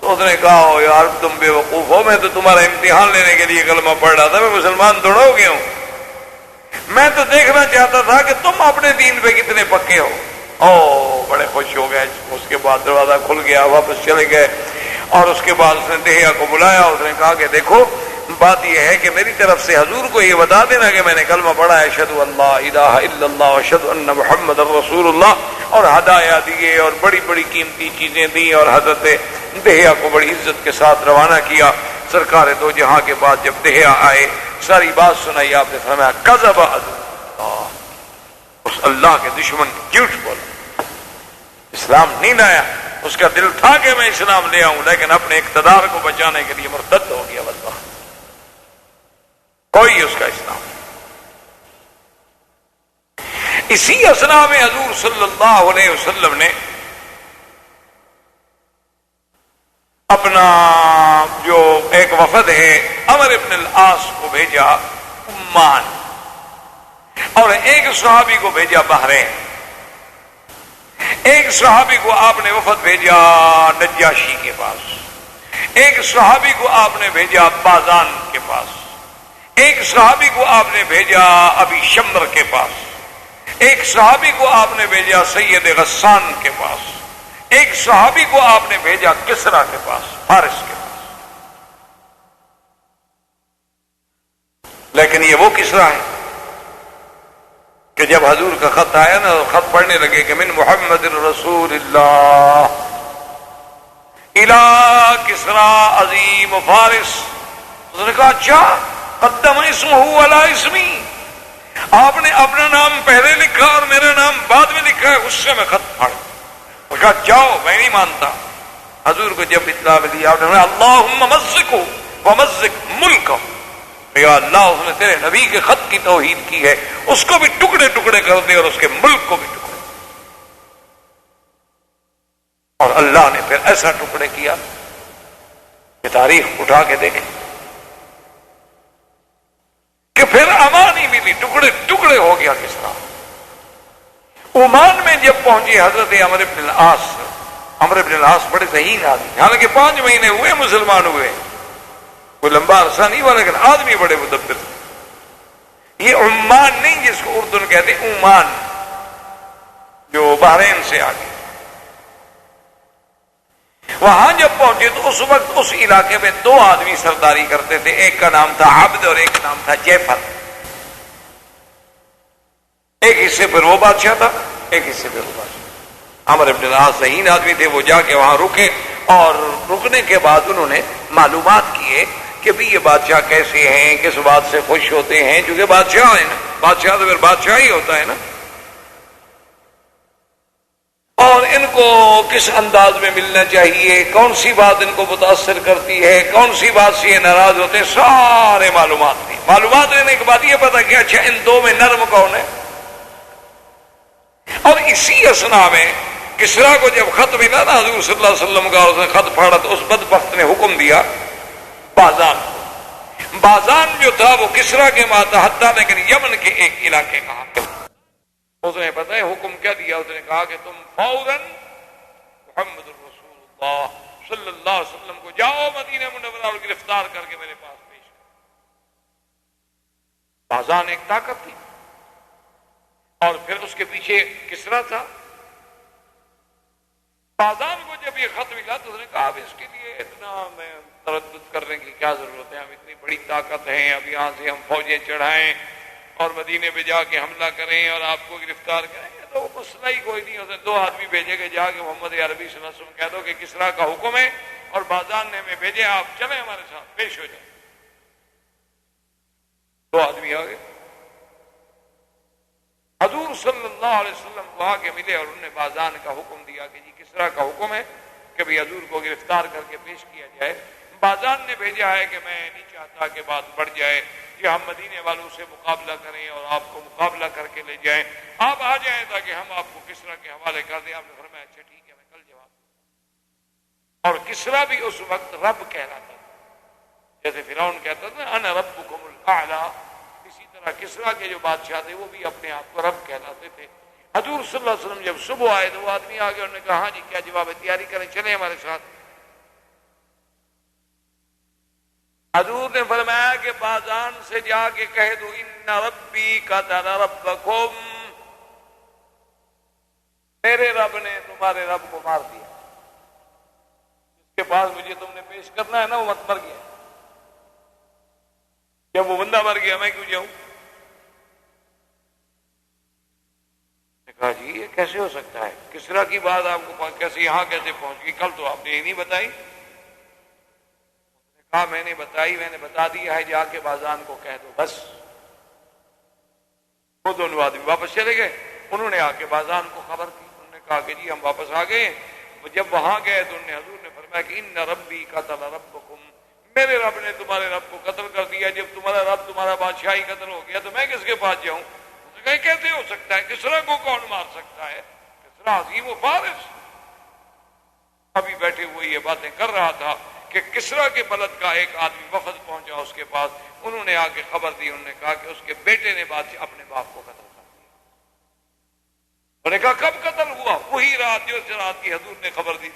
تو اس نے کہا او یار تم بے وقوف ہو، میں تو تمہارا امتحان لینے کے لیے کلمہ پڑھ رہا تھا، میں مسلمان تھوڑا ہو گیا ہوں، میں تو دیکھنا چاہتا تھا کہ تم اپنے دین پہ کتنے پکے ہو۔ او بڑے خوش ہو گئے۔ اس کے بعد دروازہ کھل گیا، واپس چلے گئے، اور اس کے بعد اس نے دہیا کو بلایا، اس نے کہا کہ دیکھو بات یہ ہے کہ میری طرف سے حضور کو یہ بتا دینا کہ میں نے کلمہ پڑھا ہے اشہد ان لا الہ الا اللہ اشہد ان محمد الرسول اللہ، اور ہدایہ دیے اور بڑی بڑی قیمتی چیزیں دی، اور حضرت دہیا کو بڑی عزت کے ساتھ روانہ کیا۔ سرکار دو جہاں کے بعد جب دہیا آئے، ساری بات سنائی، آپ نے فرمایا کذب عدو اللہ، اس اللہ کے دشمن جھوٹ بولا، اسلام نہیں لایا۔ اس کا دل تھا کہ میں اسلام لے آؤں، لیکن اپنے اقتدار کو بچانے کے لیے مرتد ہو گیا، واللہ کوئی اس کا اسلام۔ اسی اثنا میں حضور صلی اللہ علیہ وسلم نے اپنا جو ایک وفد ہے عمر ابن العاص کو بھیجا عمان، اور ایک صحابی کو بھیجا بحرین، ایک صحابی کو آپ نے وفد بھیجا نجاشی کے پاس، ایک صحابی کو آپ نے بھیجا بازان کے پاس، ایک صحابی کو آپ نے بھیجا ابی شمر کے پاس، ایک صحابی کو آپ نے بھیجا سید غسان کے پاس، ایک صحابی کو آپ نے بھیجا کسرا کے پاس، فارس کے پاس۔ لیکن یہ وہ کسرا ہے کہ جب حضور کا خط آیا نا، خط پڑھنے لگے کہ من محمد رسول اللہ الى کسرا عظیم فارس، اس نے کہا اچھا قدم اسمہ علی اسمی، آپ نے اپنا نام پہلے لکھا اور میرا نام بعد میں لکھا ہے، اس سے میں خط پڑھ۔ اس کہا جاؤ میں نہیں مانتا۔ حضور کو جب اطلاع ملی، آپ نے فرمایا اللہم مزقہ ومزق ملکہ، یا اللہ اس نے تیرے نبی کے خط کی توہین کی ہے، اس کو بھی ٹکڑے ٹکڑے کر دے اور اس کے ملک کو بھی ٹکڑے۔ اور اللہ نے پھر ایسا ٹکڑے کیا کہ تاریخ اٹھا کے دیکھیں کہ پھر امان ہی ملی، ٹکڑے ٹکڑے ہو گیا کس طرح۔ عمان میں جب پہنچے حضرت عمر بن العاص، عمر بن العاص بڑے ذہین آدمی، حالانکہ 5 مہینے ہوئے مسلمان ہوئے، کوئی لمبا عرصہ نہیں ہوا، لیکن آدمی بڑے مدبر۔ یہ عمان نہیں جس کو اردن کہتے ہیں عمان، جو بحرین سے آگے. وہاں جب پہنچے تو اس وقت اس علاقے میں دو آدمی سرداری کرتے تھے، ایک کا نام تھا عبد اور ایک کا نام تھا جعفر. ایک حصے پر وہ بادشاہ تھا، ایک حصے پر وہ بادشاہ. عمرو بن العاص ذہین آدمی تھے، وہ جا کے وہاں رکے اور رکنے کے بعد انہوں نے معلومات کیے کہ بھی یہ بادشاہ کیسے ہیں، کس بات سے خوش ہوتے ہیں، چونکہ بادشاہ ہے نا، بادشاہ تو پھر بادشاہ ہی ہوتا ہے نا، اور ان کو کس انداز میں ملنا چاہیے، کون سی بات ان کو متاثر کرتی ہے، کون سی بات سے یہ ناراض ہوتے ہیں، سارے معلومات دی. معلومات لینے کے بعد یہ پتا کہ اچھا ان دو میں نرم کون ہے. اور اسی اسنا میں کسریٰ کو جب خط ملا نا حضور صلی اللہ علیہ وسلم کا، اس نے خط پھاڑا تو اس بدبخت نے حکم دیا بازان کو. بازان جو تھا وہ کسریٰ کے ماتحت تھا، لیکن یمن کے ایک علاقے کا حاکم. اس نے پتہ ہے حکم کیا دیا، اس نے کہا کہ تم فوراً محمد الرسول اللہ صلی اللہ علیہ وسلم کو جاؤ مدینہ منورہ اور گرفتار کر کے میرے پاس پیش کرو. بازان ایک طاقت تھی اور پھر اس کے پیچھے کسریٰ تھا. بازان کو جب یہ خط ملا تو اس نے کہا اب اس کے لیے اتنا میں تردد کرنے کی کیا ضرورت ہے، ہم اتنی بڑی طاقت ہیں، اب یہاں سے ہم فوجیں چڑھائیں اور مدینے پہ جا کے حملہ کریں اور آپ کو گرفتار کریں، یہ تو مسئلہ ہی کوئی نہیں. اس نے دو آدمی بھیجے کہ جا کے محمد عربی صلی اللہ علیہ وسلم کہہ دو کہ کسریٰ کا حکم ہے اور بازان نے ہمیں بھیجے، آپ چلیں ہمارے ساتھ پیش ہو جائیں. دو آدمی آ گئے، حضور صلی اللہ علیہ وسلم کو آ کے ملے اور انہوں نے بازان کا حکم دیا کہ جی کسریٰ کا حکم ہے کہ بھی حضور کو گرفتار کر کے پیش کیا جائے. بازان نے بھیجا ہے کہ میں نہیں چاہتا کہ بات بڑھ جائے کہ ہم مدینے والوں سے مقابلہ کریں اور آپ کو مقابلہ کر کے لے جائیں، آپ آ جائیں تاکہ ہم آپ کو کسریٰ کے حوالے کر دیں. آپ نے فرمایا اچھا ٹھیک ہے میں کل جواب دوں. اور کسریٰ بھی اس وقت رب کہلاتا تھا، جیسے فرعون کہتا تھا انا ربکم الاعلی، اسی طرح کسریٰ کے جو بادشاہ تھے وہ بھی اپنے آپ کو رب کہلاتے تھے. حضور صلی اللہ علیہ وسلم جب صبح آئے تو وہ آدمی آگے، انہوں نے کہا ہاں جی کیا جواب ہے، تیاری کریں چلیں ہمارے ساتھ. حضور نے فرمایا کہ بازان سے جا کے کہہ دو ان ربی قتل ربکم، میرے رب نے تمہارے رب کو مار دیا. جس کے پاس مجھے تم نے پیش کرنا ہے نا وہ مت مر گیا. جب وہ بندہ مر گیا میں کیوں جاؤں؟ نے کہا جی یہ کیسے ہو سکتا ہے، کسریٰ کی بات آپ کو کیسے یہاں کیسے پہنچ گئی، کل تو آپ نے یہ نہیں بتائی. کہا میں نے بتائی، میں نے بتا دیا ہے، جا کے بازان کو کہہ دو بس. وہ دونوں آدمی واپس چلے گئے. انہوں نے آ کے بازان کو خبر کی، انہوں نے کہا کہ جی ہم واپس آ گئے. جب وہاں گئے تو حضور نے فرمایا کہ ان ربی قتل ربکم، میرے رب نے تمہارے رب کو قتل کر دیا. جب تمہارا رب تمہارا بادشاہی قتل ہو گیا تو میں کس کے پاس جاؤں؟ کیسے ہو سکتا ہے، کسریٰ کو کون مار سکتا ہے، کسریٰ عظیم و فارس. ابھی بیٹھے ہوئے یہ باتیں کر رہا تھا کہ کسریٰ کے بلد کا ایک آدمی وفد پہنچا اس کے پاس. انہوں نے آ کے خبر دی، انہوں نے کہا کہ اس کے بیٹے نے بادشاہ اپنے باپ کو قتل کر دیا. انہوں نے کہا کب قتل ہوا؟ وہی رات جو رات کی حضور نے خبر دی.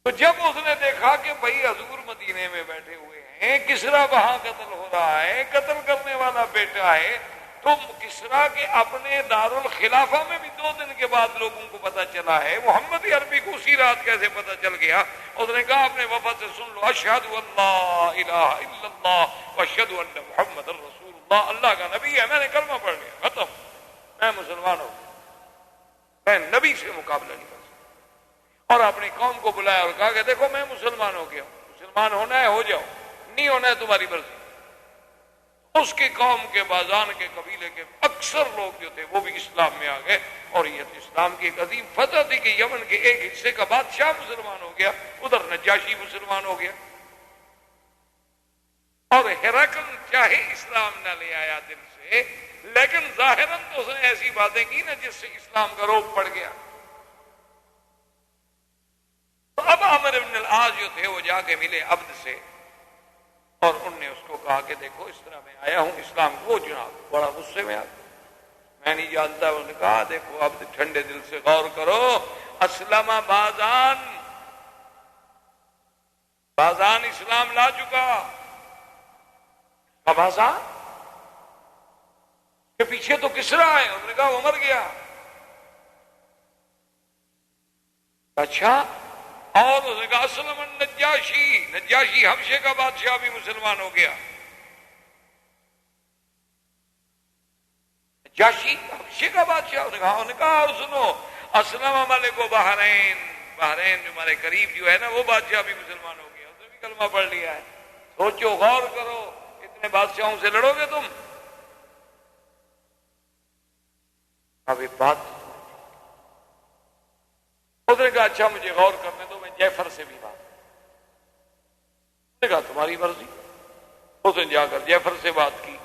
تو جب اس نے دیکھا کہ بھائی حضور مدینے میں بیٹھے ہوئے ہیں، کسریٰ وہاں قتل ہو رہا ہے، قتل کرنے والا بیٹا ہے، تو کسریٰ کے اپنے دارالخلافہ میں بھی 2 دن کے بعد لوگوں کو پتہ چلا ہے، محمد عربی کو اسی رات کیسے پتہ چل گیا؟ اس نے کہا اپنے وفد سے سن لو اشہد ان لا الہ الا اللہ واشہد ان محمد رسول اللہ، اللہ کا نبی ہے، میں نے کلمہ پڑھ لیا، ختم، میں مسلمان ہوں، میں نبی سے مقابلہ نہیں کر سکتا. اور اپنی قوم کو بلایا اور کہا کہ دیکھو میں مسلمان ہو گیا ہوں، مسلمان ہونا ہے ہو جاؤ، نہیں ہونا ہے تمہاری مرضی. اس کی قوم کے بازان کے قبیلے کے اکثر لوگ جو تھے وہ بھی اسلام میں آ گئے. اور یہ اسلام کی ایک عظیم فتح تھی کہ یمن کے ایک حصے کا بادشاہ مسلمان ہو گیا، ادھر نجاشی مسلمان ہو گیا. اور ہرقل چاہے اسلام نہ لے آیا دل سے، لیکن ظاہراً تو اس نے ایسی باتیں کی نا جس سے اسلام کا روب پڑ گیا. تو اب عمرو بن العاص جو تھے وہ جا کے ملے عبد سے اور انہوں نے اس کو کہا کہ دیکھو اس طرح میں آیا ہوں اسلام کو. جناب بڑا غصے میں آ گیا، میں نہیں جانتا. انہوں نے کہا دیکھو عبد ٹھنڈے دل سے غور کرو، اسلم بازان، بازان اسلام لا چکا. بازان پیچھے تو کسرا ہے. انہوں نے کہا وہ مر گیا. اچھا. اور اس نے کہا اسلم النجاشی، نجاشی حبشے کا بادشاہ بھی مسلمان ہو گیا. نجاشی حبشے کا بادشاہ. انہوں نے کہا اور سنو اسلم ملک و بحرین، بحرین جو ہمارے قریب جو ہے نا وہ بادشاہ بھی مسلمان ہو گیا، اس نے بھی کلمہ پڑھ لیا ہے. سوچو غور کرو، اتنے بادشاہوں سے لڑو گے تم؟ اب ایک بات اس نے کہا اچھا مجھے غور کرنے دو، میں جعفر سے بھی بات. اس نے کہا تمہاری مرضی. اس نے جا کر جعفر سے بات کی.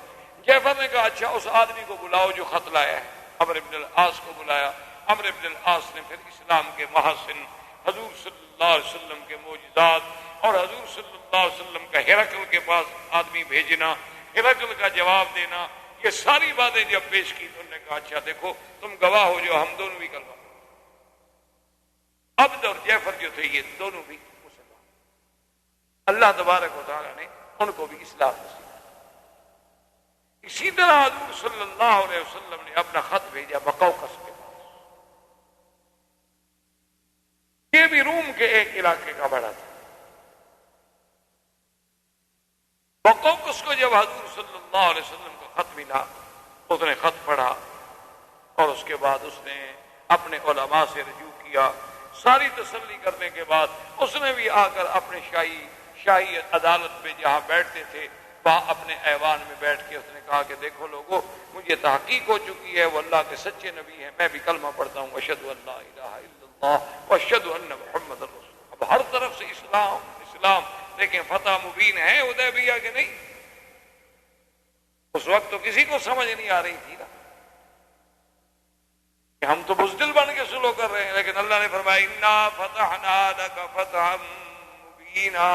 جعفر نے کہا اچھا اس آدمی کو بلاؤ جو خط لایا ہے. عمرو بن العاص کو بلایا. عمرو بن العاص نے پھر اسلام کے محاسن، حضور صلی اللہ علیہ وسلم کے معجزات اور حضور صلی اللہ علیہ وسلم کا ہرقل کے پاس آدمی بھیجنا، ہرقل کا جواب دینا، یہ ساری باتیں جب پیش کی تو انہوں نے کہا اچھا دیکھو تم گواہ ہو جو ہم دونوں بھی کلمہ. عبد اور جعفر جو تھے یہ دونوں بھی مسلمان. اللہ تبارک و تعالیٰ نے ان کو بھی اسلام نصیب. اسی طرح حضور صلی اللہ علیہ وسلم نے اپنا خط بھیجا بقوقس کے پاس. یہ بھی روم کے ایک علاقے کا بڑا تھا. بقوقس کو جب حضور صلی اللہ علیہ وسلم کو خط ملا، اس نے خط پڑھا اور اس کے بعد اس نے اپنے علماء سے رجوع کیا. ساری تسلی کرنے کے بعد اس نے بھی آ کر اپنے شاہی عدالت میں جہاں بیٹھتے تھے وہاں اپنے ایوان میں بیٹھ کے اس نے کہا کہ دیکھو لوگوں، مجھے تحقیق ہو چکی ہے وہ اللہ کے سچے نبی ہیں، میں بھی کلمہ پڑھتا ہوں اشہد ان لا الہ الا اللہ واشہد ان محمد رسول. اب ہر طرف سے اسلام اسلام. لیکن فتح مبین ہے حدیبیہ کے نہیں. اس وقت تو کسی کو سمجھ نہیں آ رہی تھی نا کہ ہم تو بزدل بن کے سلو کر رہے ہیں. لیکن اللہ نے فرمایا انا فتحنا لک فتحا مبینا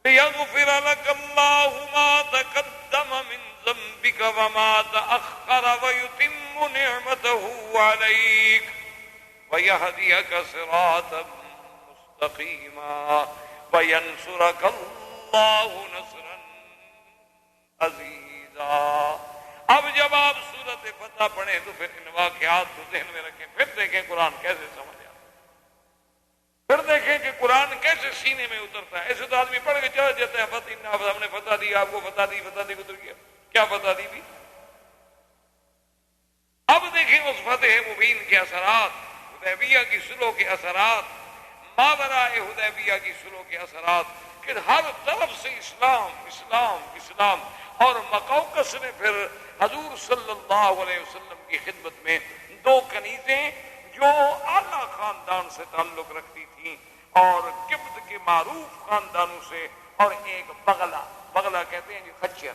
لیغفر لک اللہ ما تقدم من ذنبک وما تأخر ویتم نعمته علیک ویہدیک صراطا مستقیما وینصرک اللہ نصرا عزیزا. اب جب آپ سورت فتح پڑھیں تو پھر ان واقعات کو ذہن میں رکھیں، پھر دیکھیں قرآن کیسے سمجھ آتا ہے، پھر دیکھیں کہ قرآن کیسے سینے میں اترتا ہے. ایسے تو آدمی پڑھ کے چلا جاتا ہے فتح ہم نے فتح دی، آپ کو فتح دی اتر گیا. کیا فتح دی بھی؟ اب دیکھیں اس فتح مبین کے اثرات، حدیبیہ کی صلح کے اثرات، ماوراء حدیبیہ کی صلح کے اثرات، کہ ہر طرف سے اسلام اسلام اسلام. اور مقوقس نے پھر حضور صلی اللہ علیہ وسلم کی خدمت میں دو کنیزیں جو اعلیٰ خاندان سے تعلق رکھتی تھیں اور قبط کے معروف خاندانوں سے، اور ایک بغلہ کہتے ہیں خچر،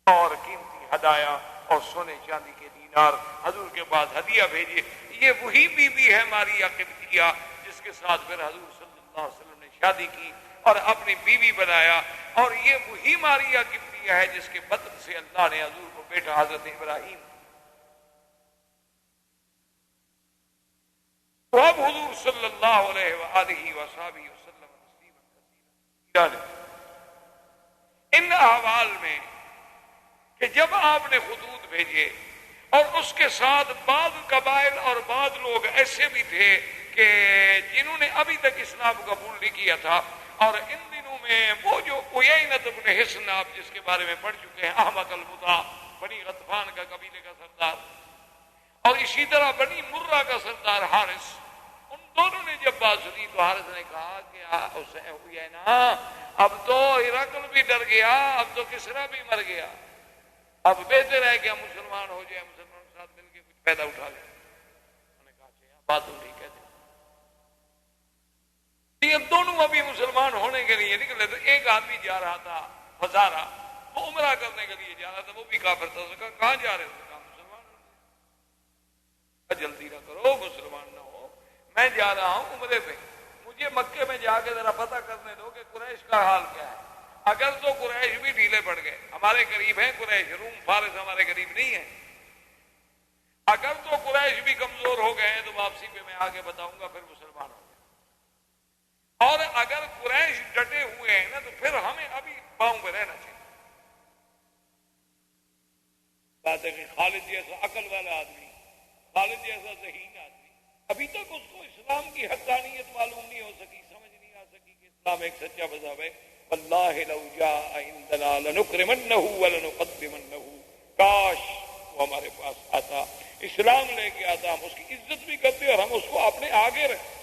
اور قیمتی ہدایا اور سونے چاندی کے دینار حضور کے پاس ہدیہ بھیجے. یہ وہی بی بی ہے ماریہ قبطیہ جس کے ساتھ پھر حضور صلی اللہ علیہ وسلم نے شادی کی اور اپنی بیوی بنایا. اور یہ وہی ماریہ قبطیہ ہے جس کے بدن سے اللہ نے حضور کو بیٹا حضرت ابراہیم. تو اب حضور صلی اللہ علیہ وآلہ وصحبہ وسلم تسلیما کثیرا. ان احوال میں کہ جب آپ نے خطوط بھیجے اور اس کے ساتھ بعض قبائل اور بعض لوگ ایسے بھی تھے کہ جنہوں نے ابھی تک اسلام قبول نہیں کیا تھا، اور ان دنوں میں وہ جو عیینۃ بن حصن آپ جس کے بارے میں پڑھ چکے ہیں، احمق المطاع بنی غطفان کا قبیلے کا سردار، اور اسی طرح بنی مرہ کا سردار حارث، ان دونوں نے جب بات سنی تو حارث نے کہا کہ عیینہ اب تو ہرقل بھی ڈر گیا، اب تو کسریٰ بھی مر گیا، اب بہتر ہے کہ ہم مسلمان ہو جائیں، مسلمانوں کے ساتھ مل کے کچھ پیدا اٹھا لیں. انہوں نے کہا اچھا بات تو ٹھیک ہے. یہ دونوں ابھی مسلمان ہونے کے لیے نکلے تو ایک آدمی جا رہا تھا ہزارہ، وہ عمرہ کرنے کے لیے جا رہا تھا، وہ بھی کافر تھا. اس نے کہا کہاں جا رہے ہو؟ کہا مسلمان ہو. جلدی نہ کرو، مسلمان نہ ہو، میں جا رہا ہوں عمرے پہ، مجھے مکے میں جا کے ذرا پتہ کرنے دو کہ قریش کا حال کیا ہے. اگر تو قریش بھی ڈھیلے پڑ گئے، ہمارے قریب ہیں قریش، روم فارس ہمارے قریب نہیں ہے، اگر تو قریش بھی کمزور ہو گئے ہیں تو واپسی پہ میں آگے بتاؤں گا، پھر مسلمان ہو گئے. اور اگر قریش ڈٹے ہوئے ہیں نا تو پھر ہمیں ابھی پاؤں پہ رہنا چاہیے. خالد جیسا عقل والا آدمی، خالد جیسا ذہین آدمی، ابھی تک اس کو اسلام کی حقانیت معلوم نہیں ہو سکی، سمجھ نہیں آ سکی کہ اسلام ایک سچا مذہب ہے۔ واللہ لو جاء عندنا لنکرمنہ ولنقدمنہ، کاش وہ ہمارے پاس آتا، اسلام لے کے آتا، ہم اس کی عزت بھی کرتے اور ہم اس کو اپنے آگے رکھتے۔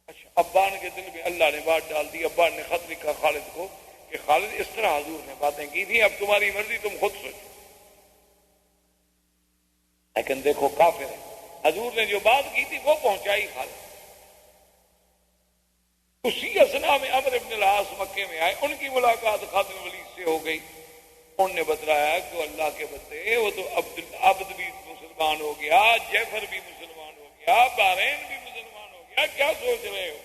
اچھا، ابان کے دل میں اللہ نے بات ڈال دی، ابان نے خط لکھا خالد کو کہ خالد اس طرح حضور نے باتیں کی تھی، اب تمہاری مرضی، تم خود سوچو۔ لیکن دیکھو کافر ہے، حضور نے جو بات کی تھی وہ پہنچائی خالد۔ اسی اسنا میں عمرو بن العاص مکے میں آئے، ان کی ملاقات خالد بن ولید سے ہو گئی۔ انہوں نے بتلایا کہ وہ اللہ کے بندے، وہ تو عبد بھی مسلمان ہو گیا، جعفر بھی مسلمان ہو گیا، بحرین بھی مسلمان ہو گیا، کیا سوچ رہے ہو؟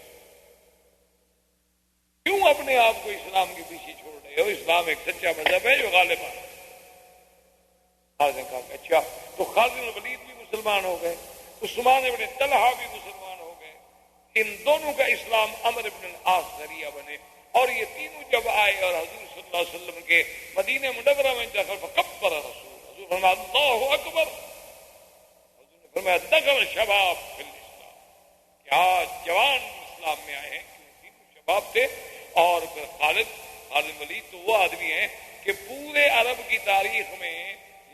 کیوں اپنے آپ کو اسلام کے پیچھے چھوڑ رہے ہو؟ اسلام ایک سچا مذہب ہے جو غالب آ رہا ہے۔ خالد نے کہا کہ اچھا، تو خالد بن ولید بھی مسلمان ہو گئے، عثمان بن طلحہ بھی مسلمان ہو گئے، ان دونوں کا اسلام عمرو بن العاص ذریعہ بنے۔ اور یہ تینوں جب آئے اور حضور صلی اللہ علیہ وسلم کے مدینہ منورہ میں دخل، فکبر رسول، حضور فرمایا اللہ اکبر، حضور نے فرمایا دخل شباب فی الاسلام، کیا جوان اسلام میں آئے ہیں، تینوں شباب تھے۔ اور خالد ولید تو وہ آدمی ہیں کہ پورے عرب کی تاریخ میں،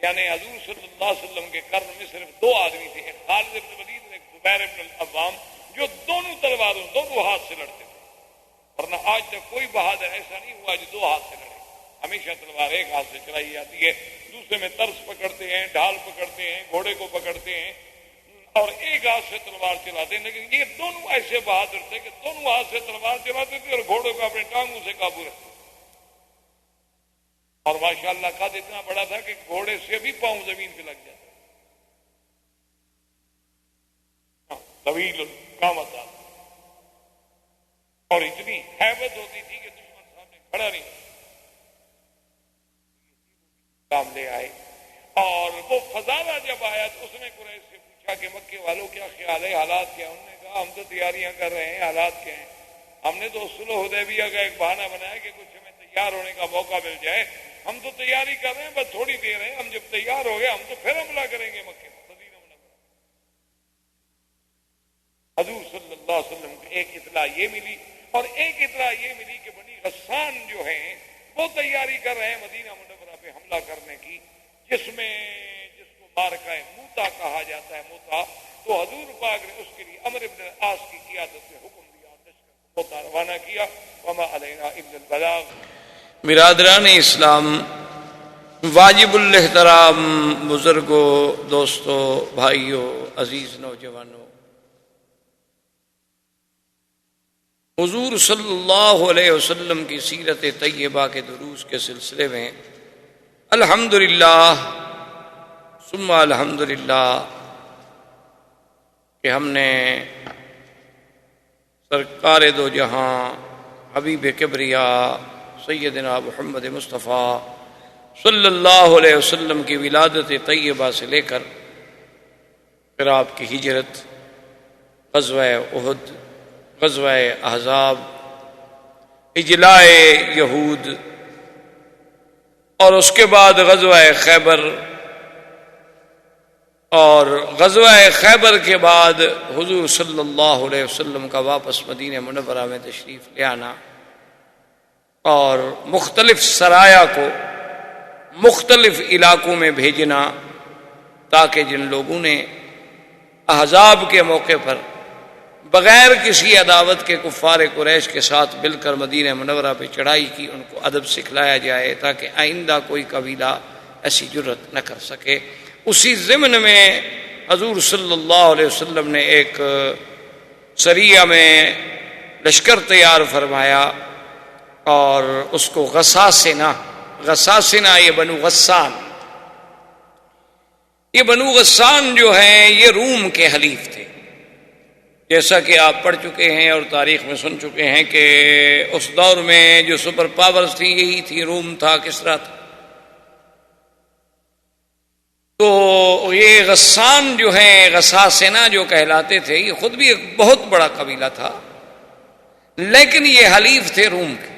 یعنی حضور صلی اللہ علیہ وسلم کے قرن میں صرف دو آدمی تھے، ایک خالد بن ولید اور ایک زبیر بن العوام، جو دونوں تلواروں دونوں ہاتھ سے لڑتے تھے۔ ورنہ آج تک کوئی بہادر ایسا نہیں ہوا جو دو ہاتھ سے لڑے، ہمیشہ تلوار ایک ہاتھ سے چلائی جاتی ہے، دوسرے میں ترس پکڑتے ہیں، ڈھال پکڑتے ہیں، گھوڑے کو پکڑتے ہیں اور ایک ہاتھ سے تلوار چلاتے ہیں۔ لیکن یہ دونوں ایسے بہادر تھے کہ دونوں ہاتھ سے تلوار چلاتے تھے اور گھوڑے کو اپنے ٹانگوں سے قابو رکھتے تھے۔ اور ماشاءاللہ قد اتنا بڑا تھا کہ گھوڑے سے بھی پاؤں زمین پہ لگ جاتا، طویل القامت، اور اتنی ہیبت ہوتی تھی کہ دشمن سامنے کھڑا نہیں کام لے آئے۔ اور وہ فضالہ جب آیا تو اس نے قریش سے پوچھا کہ مکے والوں کیا خیال ہے، حالات کیا؟ انہوں نے کہا ہم تو تیاریاں کر رہے ہیں، حالات کیا ہیں؟ ہم نے تو صلح حدیبیہ کا ایک بہانہ بنایا کہ کچھ ہمیں تیار ہونے کا موقع مل جائے، ہم تو تیاری کر رہے ہیں، بس تھوڑی دیر ہے، ہم جب تیار ہو گئے ہم تو پھر حملہ کریں گے مکے میں، مدینہ منورہ۔ حضور صلی اللہ علیہ وسلم کو ایک اطلاع یہ ملی، اور ایک اطلاع یہ ملی کہ بنی غسان جو ہیں وہ تیاری کر رہے ہیں مدینہ منورہ پہ حملہ کرنے کی، جس کو مارکہ موتا کہا جاتا ہے، موتا۔ تو حضور پاک نے اس کے لیے عمرو بن العاص کی قیادت میں حکم دیا، لشکر کو موتا روانہ کیا، وما علینا الا البلاغ۔ برادران اسلام، واجب الاحترام بزرگوں، دوستوں، بھائیوں، عزیز نوجوانوں، حضور صلی اللہ علیہ وسلم کی سیرت طیبہ کے دروس کے سلسلے میں الحمدللہ ثم الحمدللہ کہ ہم نے سرکار دو جہاں حبیب کبریاء سیدنا محمد مصطفیٰ صلی اللہ علیہ وسلم کی ولادت طیبہ سے لے کر پھر آپ کی ہجرت، غزوہ احد، غزوہ احزاب، اجلاء یہود، اور اس کے بعد غزوہ خیبر، اور غزوہ خیبر کے بعد حضور صلی اللہ علیہ وسلم کا واپس مدینہ منورہ میں تشریف لے آنا، اور مختلف سرایا کو مختلف علاقوں میں بھیجنا، تاکہ جن لوگوں نے احزاب کے موقع پر بغیر کسی عداوت کے کفار قریش کے ساتھ مل کر مدینہ منورہ پہ چڑھائی کی، ان کو ادب سکھلایا جائے تاکہ آئندہ کوئی قبیلہ ایسی جرت نہ کر سکے۔ اسی ضمن میں حضور صلی اللہ علیہ وسلم نے ایک سریہ میں لشکر تیار فرمایا، اور اس کو غساسنہ، یہ بنو غسان، یہ بنو غسان جو ہیں یہ روم کے حلیف تھے، جیسا کہ آپ پڑھ چکے ہیں اور تاریخ میں سن چکے ہیں کہ اس دور میں جو سپر پاورز تھی یہی تھی، روم تھا، کسریٰ تھا۔ تو یہ غسان جو ہیں، غساسنہ جو کہلاتے تھے، یہ خود بھی ایک بہت بڑا قبیلہ تھا، لیکن یہ حلیف تھے روم کے۔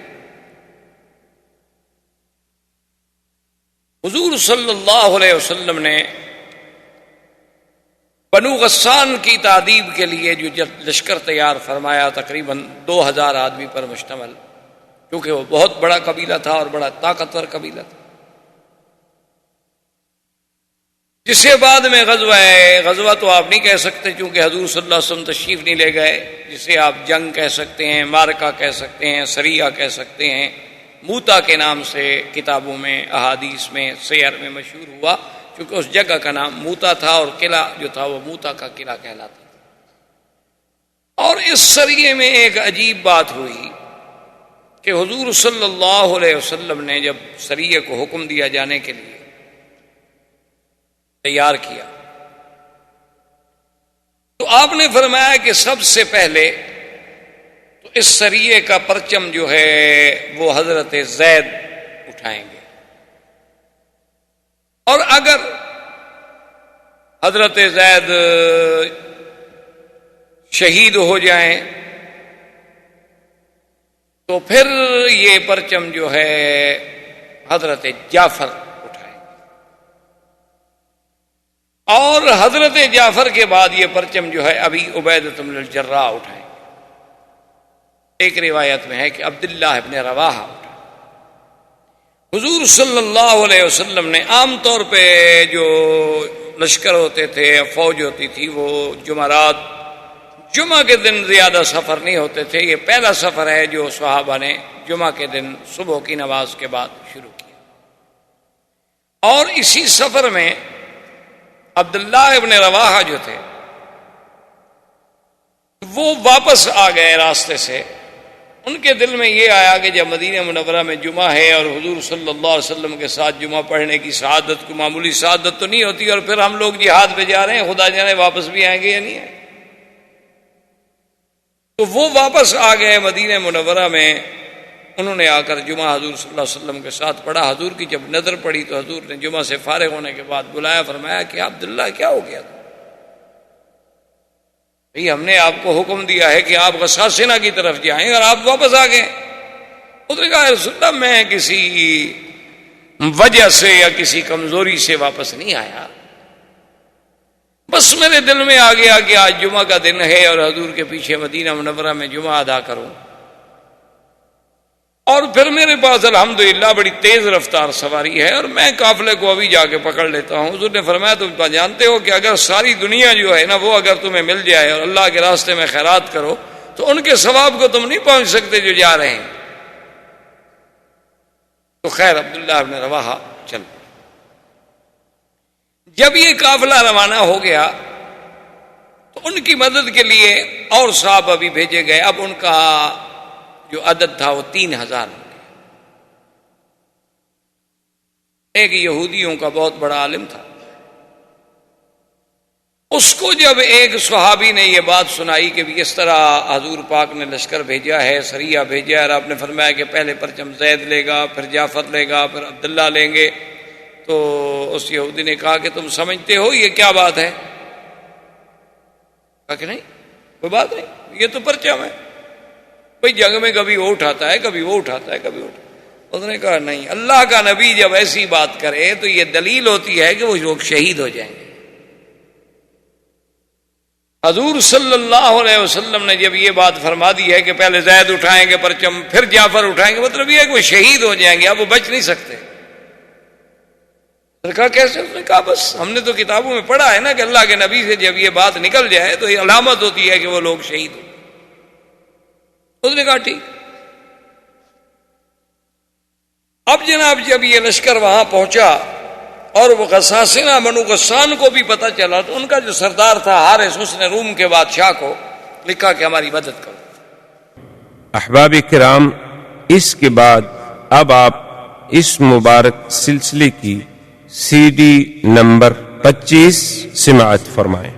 حضور صلی اللہ علیہ وسلم نے بنو غسان کی تعذیب کے لیے جو لشکر تیار فرمایا، تقریباً 2000 آدمی پر مشتمل، کیونکہ وہ بہت بڑا قبیلہ تھا اور بڑا طاقتور قبیلہ تھا، جسے بعد میں غزوہ تو آپ نہیں کہہ سکتے چونکہ حضور صلی اللہ علیہ وسلم تشریف نہیں لے گئے، جسے آپ جنگ کہہ سکتے ہیں، معرکہ کہہ سکتے ہیں، سریہ کہہ سکتے ہیں، موتا کے نام سے کتابوں میں، احادیث میں، سیر میں مشہور ہوا، کیونکہ اس جگہ کا نام موتا تھا اور قلعہ جو تھا وہ موتا کا قلعہ کہلاتا تھا۔ اور اس سریے میں ایک عجیب بات ہوئی کہ حضور صلی اللہ علیہ وسلم نے جب سریے کو حکم دیا جانے کے لیے تیار کیا تو آپ نے فرمایا کہ سب سے پہلے تو اس سریے کا پرچم جو ہے وہ حضرت زید اٹھائیں گے، اور اگر حضرت زید شہید ہو جائیں تو پھر یہ پرچم جو ہے حضرت جعفر اٹھائیں گے، اور حضرت جعفر کے بعد یہ پرچم جو ہے ابی عبیدہ بن الجراح اٹھائیں گے۔ ایک روایت میں ہے کہ عبداللہ ابن رواحہ اٹھائیں۔ حضور صلی اللہ علیہ وسلم نے عام طور پہ جو لشکر ہوتے تھے، فوج ہوتی تھی، وہ جمعرات، جمعہ کے دن زیادہ سفر نہیں ہوتے تھے۔ یہ پہلا سفر ہے جو صحابہ نے جمعہ کے دن صبح کی نماز کے بعد شروع کیا، اور اسی سفر میں عبداللہ ابن رواحہ جو تھے وہ واپس آ گئے راستے سے۔ ان کے دل میں یہ آیا کہ جب مدینہ منورہ میں جمعہ ہے اور حضور صلی اللہ علیہ وسلم کے ساتھ جمعہ پڑھنے کی سعادت کو معمولی سعادت تو نہیں ہوتی، اور پھر ہم لوگ جہاد پہ جا رہے ہیں، خدا جانے واپس بھی آئیں گے یا نہیں آئیں گے۔ تو وہ واپس آ گئے مدینہ منورہ میں، انہوں نے آ کر جمعہ حضور صلی اللہ علیہ وسلم کے ساتھ پڑھا۔ حضور کی جب نظر پڑی تو حضور نے جمعہ سے فارغ ہونے کے بعد بلایا، فرمایا کہ عبداللہ کیا ہو گیا؟ ہم نے آپ کو حکم دیا ہے کہ آپ غساسنہ کی طرف جائیں اور آپ واپس آ گئے۔ اس نے کہا رسول اللہ میں کسی وجہ سے یا کسی کمزوری سے واپس نہیں آیا، بس میرے دل میں آ گیا کہ آج جمعہ کا دن ہے اور حضور کے پیچھے مدینہ منورہ میں جمعہ ادا کروں، اور پھر میرے پاس الحمدللہ بڑی تیز رفتار سواری ہے اور میں قافلے کو ابھی جا کے پکڑ لیتا ہوں۔ حضور نے فرمایا تم جانتے ہو کہ اگر ساری دنیا جو ہے نا وہ اگر تمہیں مل جائے اور اللہ کے راستے میں خیرات کرو تو ان کے ثواب کو تم نہیں پہنچ سکتے جو جا رہے ہیں۔ تو خیر عبداللہ بن رواحہ چل، جب یہ قافلہ روانہ ہو گیا تو ان کی مدد کے لیے اور صحابہ بھی بھیجے گئے۔ اب ان کا جو عدد تھا وہ 3000 ہو گیا۔ ایک یہودیوں کا بہت بڑا عالم تھا، اس کو جب ایک صحابی نے یہ بات سنائی کہ بھی اس طرح حضور پاک نے لشکر بھیجا ہے، سریہ بھیجا ہے، اور آپ نے فرمایا کہ پہلے پرچم زید لے گا، پھر جعفر لے گا، پھر عبداللہ لیں گے، تو اس یہودی نے کہا کہ تم سمجھتے ہو یہ کیا بات ہے؟ کہا کہ نہیں کوئی بات نہیں، یہ تو پرچم ہے، بھئی جنگ میں کبھی وہ اٹھاتا ہے، کبھی وہ اٹھاتا ہے، کبھی وہ اٹھاتا ہے۔ اس نے کہا نہیں، اللہ کا نبی جب ایسی بات کرے تو یہ دلیل ہوتی ہے کہ وہ لوگ شہید ہو جائیں گے۔ حضور صلی اللہ علیہ وسلم نے جب یہ بات فرما دی ہے کہ پہلے زید اٹھائیں گے پرچم، پھر جعفر اٹھائیں گے، مطلب یہ ہے کہ وہ شہید ہو جائیں گے، اب وہ بچ نہیں سکتے۔ کہا کیسے؟ اس نے کہا بس ہم نے تو کتابوں میں پڑھا ہے نا کہ اللہ کے نبی سے جب یہ بات نکل جائے تو یہ علامت ہوتی ہے کہ وہ لوگ شہید ہو۔ اس نے کہا ٹھیک۔ اب جناب جب یہ لشکر وہاں پہنچا اور وہ غساسنہ بنو غسان کو بھی پتہ چلا تو ان کا جو سردار تھا حارث، اس نے روم کے بادشاہ کو لکھا کہ ہماری مدد کرو۔ احباب کرام، اس کے بعد اب آپ اس مبارک سلسلے کی CD نمبر 25 سماعت فرمائیں۔